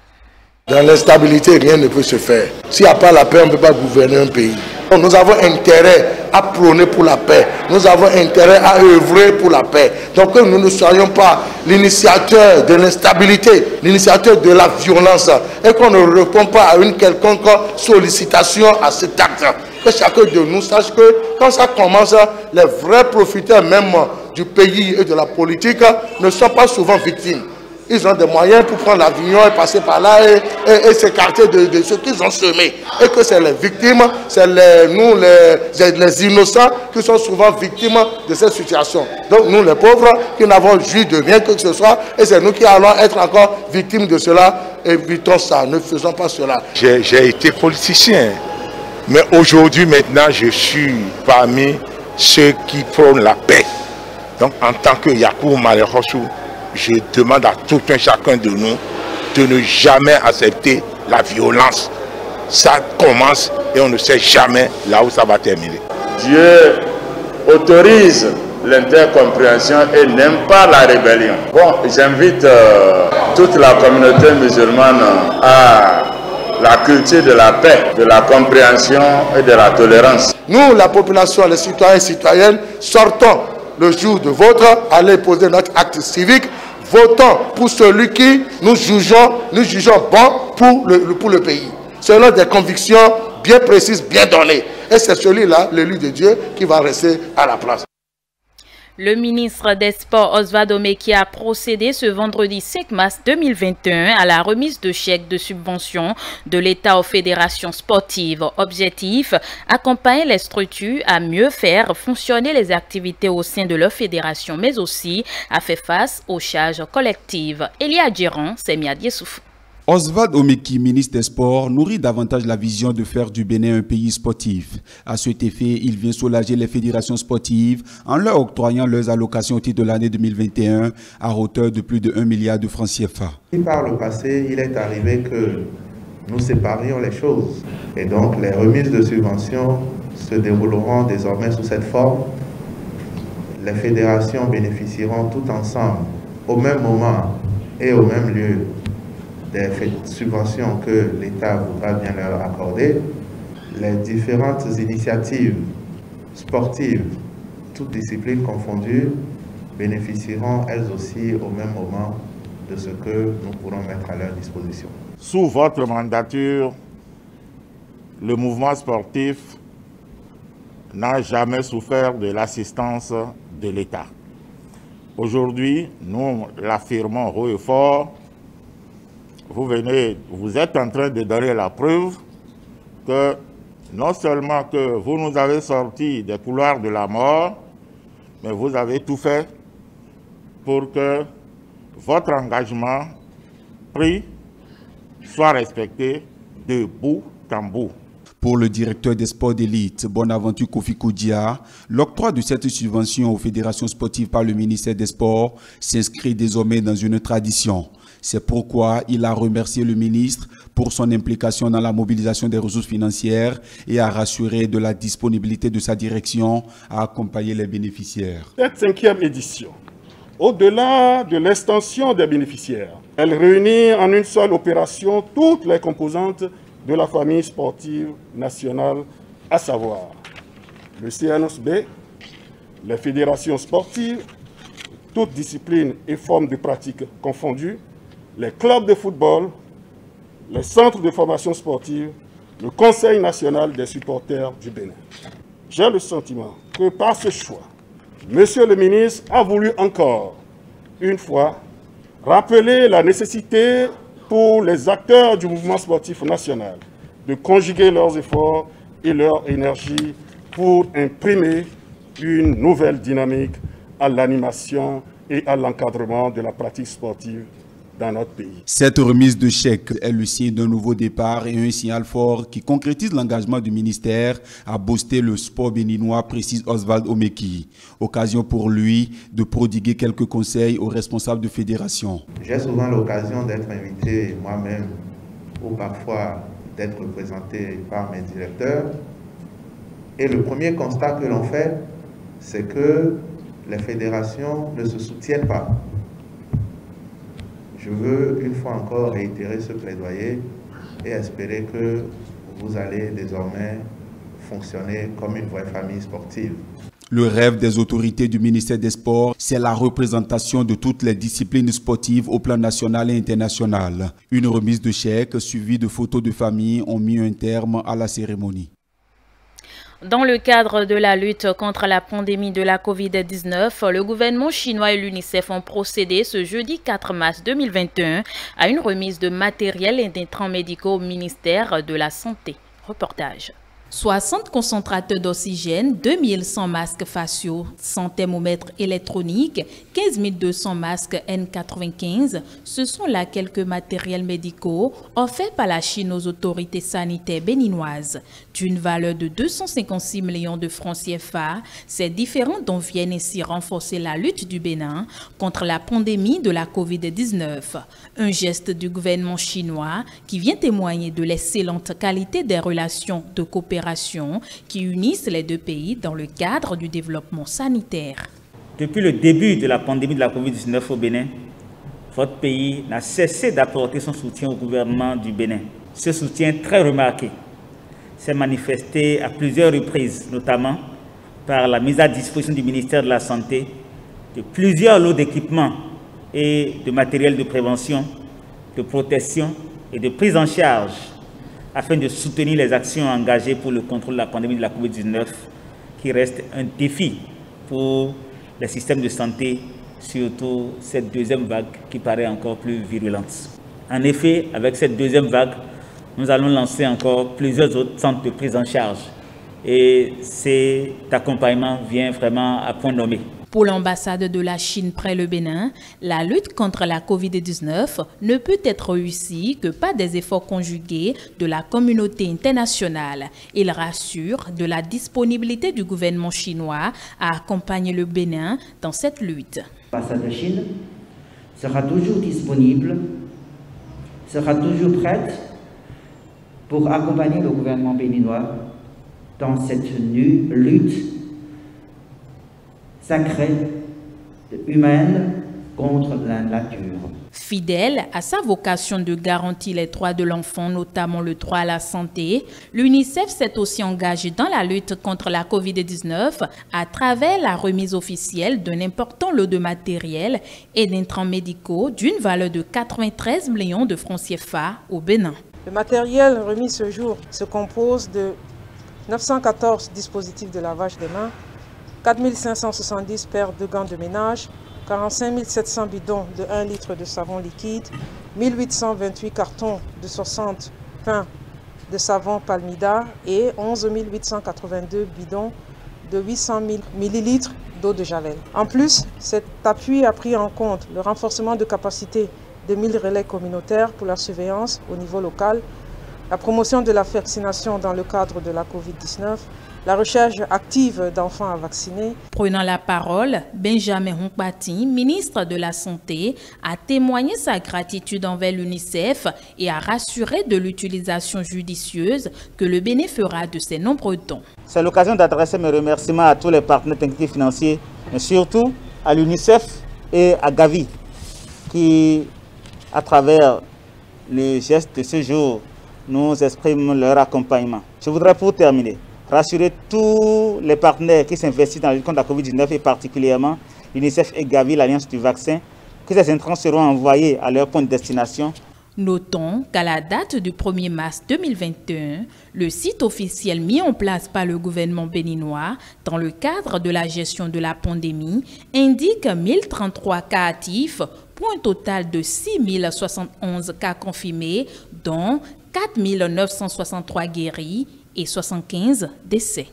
Dans l'instabilité, rien ne peut se faire. S'il n'y a pas la paix, on ne peut pas gouverner un pays. Nous avons intérêt à prôner pour la paix. Nous avons intérêt à œuvrer pour la paix. Donc que nous ne soyons pas l'initiateur de l'instabilité, l'initiateur de la violence, et qu'on ne répond pas à une quelconque sollicitation à cet acte. Que chacun de nous sache que quand ça commence, les vrais profiteurs même du pays et de la politique ne sont pas souvent victimes. Ils ont des moyens pour prendre l'avion et passer par là et s'écarter de ce qu'ils ont semé. Et que c'est les victimes, c'est nous les innocents qui sont souvent victimes de cette situation. Donc nous les pauvres qui n'avons joui de rien que ce soit, et c'est nous qui allons être encore victimes de cela. Évitons ça, ne faisons pas cela. J'ai été politicien, mais aujourd'hui maintenant je suis parmi ceux qui prônent la paix. Donc en tant que Yakou Malerossou, je demande à tout un chacun de nous de ne jamais accepter la violence. Ça commence et on ne sait jamais là où ça va terminer. Dieu autorise l'intercompréhension et n'aime pas la rébellion. Bon, j'invite toute la communauté musulmane à la culture de la paix, de la compréhension et de la tolérance. Nous, la population, les citoyens et citoyennes, sortons le jour de vote, allez poser notre acte civique, votons pour celui qui nous jugeons bon pour le pays. Selon des convictions bien précises, bien données. Et c'est celui-là, l'élu de Dieu, qui va rester à la place. Le ministre des Sports Oswald Omeki a procédé ce vendredi 5 mars 2021 à la remise de chèques de subvention de l'État aux fédérations sportives. Objectif, accompagner les structures à mieux faire fonctionner les activités au sein de leur fédération, mais aussi à faire face aux charges collectives. Elia Djiran, Semia Diessouf. Oswald Omeki, ministre des Sports, nourrit davantage la vision de faire du Bénin un pays sportif. À cet effet, il vient soulager les fédérations sportives en leur octroyant leurs allocations au titre de l'année 2021 à hauteur de plus de 1 milliard de francs CFA. Par le passé, il est arrivé que nous séparions les choses. Et donc, les remises de subventions se dérouleront désormais sous cette forme. Les fédérations bénéficieront tout ensemble, au même moment et au même lieu, des subventions que l'État voudra bien leur accorder. Les différentes initiatives sportives, toutes disciplines confondues, bénéficieront elles aussi au même moment de ce que nous pourrons mettre à leur disposition. Sous votre mandature, le mouvement sportif n'a jamais souffert de l'assistance de l'État. Aujourd'hui, nous l'affirmons haut et fort, vous êtes en train de donner la preuve que non seulement que vous nous avez sortis des couloirs de la mort, mais vous avez tout fait pour que votre engagement pris soit respecté de bout en bout. Pour le directeur des sports d'élite, Bonaventure Kofi Koudia, l'octroi de cette subvention aux fédérations sportives par le ministère des Sports s'inscrit désormais dans une tradition. C'est pourquoi il a remercié le ministre pour son implication dans la mobilisation des ressources financières et a rassuré de la disponibilité de sa direction à accompagner les bénéficiaires. Cette 5e édition, au-delà de l'extension des bénéficiaires, elle réunit en une seule opération toutes les composantes de la famille sportive nationale, à savoir le CNSB, les fédérations sportives, toutes disciplines et formes de pratique confondues, les clubs de football, les centres de formation sportive, le Conseil national des supporters du Bénin. J'ai le sentiment que par ce choix, Monsieur le ministre a voulu encore, une fois, rappeler la nécessité pour les acteurs du mouvement sportif national de conjuguer leurs efforts et leur énergie pour imprimer une nouvelle dynamique à l'animation et à l'encadrement de la pratique sportive dans notre pays. Cette remise de chèques est le signe d'un nouveau départ et un signal fort qui concrétise l'engagement du ministère à booster le sport béninois, précise Oswald Omeki. Occasion pour lui de prodiguer quelques conseils aux responsables de fédération. J'ai souvent l'occasion d'être invité moi-même ou parfois d'être représenté par mes directeurs. Et le premier constat que l'on fait, c'est que les fédérations ne se soutiennent pas. Je veux une fois encore réitérer ce plaidoyer et espérer que vous allez désormais fonctionner comme une vraie famille sportive. Le rêve des autorités du ministère des Sports, c'est la représentation de toutes les disciplines sportives au plan national et international. Une remise de chèques suivie de photos de famille ont mis un terme à la cérémonie. Dans le cadre de la lutte contre la pandémie de la COVID-19, le gouvernement chinois et l'UNICEF ont procédé ce jeudi 4 mars 2021 à une remise de matériel et d'intrants médicaux au ministère de la Santé. Reportage. 60 concentrateurs d'oxygène, 2100 masques faciaux, 100 thermomètres électroniques, 15 200 masques N95, ce sont là quelques matériels médicaux offerts par la Chine aux autorités sanitaires béninoises. D'une valeur de 256 millions de francs CFA, ces différents dons viennent ainsi renforcer la lutte du Bénin contre la pandémie de la COVID-19. Un geste du gouvernement chinois qui vient témoigner de l'excellente qualité des relations de coopération qui unissent les deux pays dans le cadre du développement sanitaire. Depuis le début de la pandémie de la COVID-19 au Bénin, votre pays n'a cessé d'apporter son soutien au gouvernement du Bénin. Ce soutien très remarqué s'est manifesté à plusieurs reprises, notamment par la mise à disposition du ministère de la Santé de plusieurs lots d'équipements et de matériel de prévention, de protection et de prise en charge afin de soutenir les actions engagées pour le contrôle de la pandémie de la COVID-19 qui reste un défi pour les systèmes de santé, surtout cette deuxième vague qui paraît encore plus virulente. En effet, avec cette deuxième vague, nous allons lancer encore plusieurs autres centres de prise en charge. Et cet accompagnement vient vraiment à point nommé. Pour l'ambassade de la Chine près le Bénin, la lutte contre la COVID-19 ne peut être réussie que par des efforts conjugués de la communauté internationale. Il rassure de la disponibilité du gouvernement chinois à accompagner le Bénin dans cette lutte. L'ambassade de Chine sera toujours disponible, sera toujours prête pour accompagner le gouvernement béninois dans cette lutte sacrée, humaine contre la nature. Fidèle à sa vocation de garantir les droits de l'enfant, notamment le droit à la santé, l'UNICEF s'est aussi engagé dans la lutte contre la COVID-19 à travers la remise officielle d'un important lot de matériel et d'intrants médicaux d'une valeur de 93 millions de francs CFA au Bénin. Le matériel remis ce jour se compose de 914 dispositifs de lavage des mains, 4570 paires de gants de ménage, 45 700 bidons de 1 litre de savon liquide, 1828 cartons de 60 pains de savon Palmida et 11 882 bidons de 800 000 millilitres d'eau de Javel. En plus, cet appui a pris en compte le renforcement de capacité de 1000 relais communautaires pour la surveillance au niveau local, la promotion de la vaccination dans le cadre de la COVID-19, la recherche active d'enfants à vacciner. Prenant la parole, Benjamin Hunkpati, ministre de la Santé, a témoigné sa gratitude envers l'UNICEF et a rassuré de l'utilisation judicieuse que le Bénin fera de ses nombreux dons. C'est l'occasion d'adresser mes remerciements à tous les partenaires techniques et financiers, mais surtout à l'UNICEF et à Gavi, qui, à travers les gestes de ce jour, nous expriment leur accompagnement. Je voudrais pour terminer rassurer tous les partenaires qui s'investissent dans la lutte contre la COVID-19 et particulièrement l'UNICEF et Gavi, l'Alliance du vaccin, que ces intrants seront envoyés à leur point de destination. Notons qu'à la date du 1er mars 2021, le site officiel mis en place par le gouvernement béninois dans le cadre de la gestion de la pandémie indique 1033 cas actifs pour un total de 6071 cas confirmés, dont 4963 guéris et 75 décès.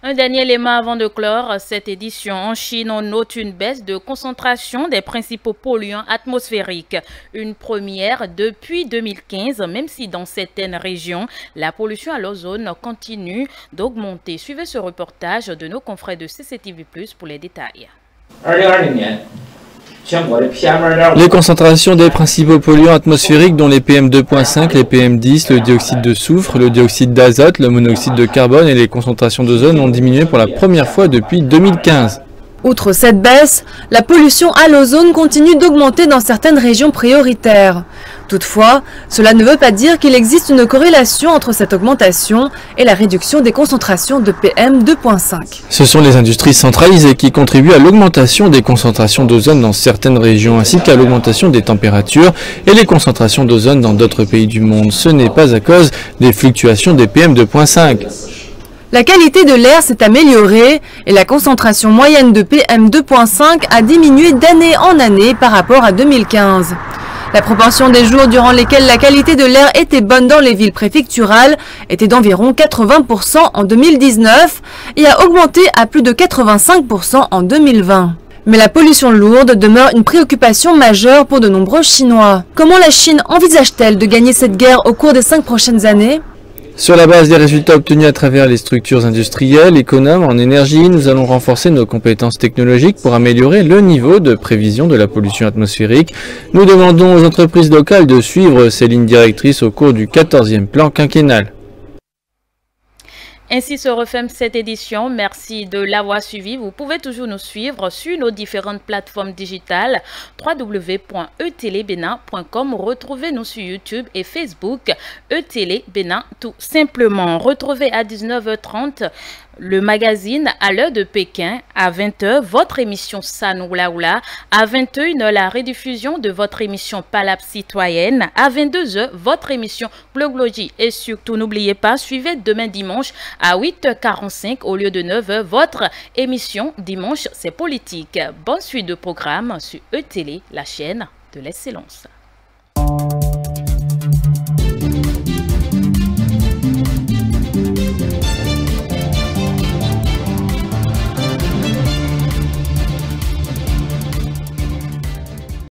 Un dernier élément avant de clore cette édition. En Chine, on note une baisse de concentration des principaux polluants atmosphériques. Une première depuis 2015, même si dans certaines régions, la pollution à l'ozone continue d'augmenter. Suivez ce reportage de nos confrères de CCTV+, pour les détails. Les concentrations des principaux polluants atmosphériques dont les PM2.5, les PM10, le dioxyde de soufre, le dioxyde d'azote, le monoxyde de carbone et les concentrations d'ozone ont diminué pour la première fois depuis 2015. Outre cette baisse, la pollution à l'ozone continue d'augmenter dans certaines régions prioritaires. Toutefois, cela ne veut pas dire qu'il existe une corrélation entre cette augmentation et la réduction des concentrations de PM2.5. Ce sont les industries centralisées qui contribuent à l'augmentation des concentrations d'ozone dans certaines régions ainsi qu'à l'augmentation des températures et les concentrations d'ozone dans d'autres pays du monde. Ce n'est pas à cause des fluctuations des PM2.5. La qualité de l'air s'est améliorée et la concentration moyenne de PM2.5 a diminué d'année en année par rapport à 2015. La proportion des jours durant lesquels la qualité de l'air était bonne dans les villes préfecturales était d'environ 80% en 2019 et a augmenté à plus de 85% en 2020. Mais la pollution lourde demeure une préoccupation majeure pour de nombreux Chinois. Comment la Chine envisage-t-elle de gagner cette guerre au cours des 5 prochaines années ? Sur la base des résultats obtenus à travers les structures industrielles, économes, en énergie, nous allons renforcer nos compétences technologiques pour améliorer le niveau de prévision de la pollution atmosphérique. Nous demandons aux entreprises locales de suivre ces lignes directrices au cours du 14e plan quinquennal. Ainsi se referme cette édition. Merci de l'avoir suivi. Vous pouvez toujours nous suivre sur nos différentes plateformes digitales www.etelebénin.com. Retrouvez-nous sur YouTube et Facebook eTélé Bénin tout simplement. Retrouvez à 19h30 le magazine à l'heure de Pékin. À 20h, votre émission Sanoulaoula. À 21h, la rediffusion de votre émission Palab Citoyenne. À 22h, votre émission Bloglogie. Et surtout, n'oubliez pas, suivez demain dimanche à 8h45 au lieu de 9h, votre émission Dimanche, c'est politique. Bonne suite de programme sur E-Télé, la chaîne de l'excellence.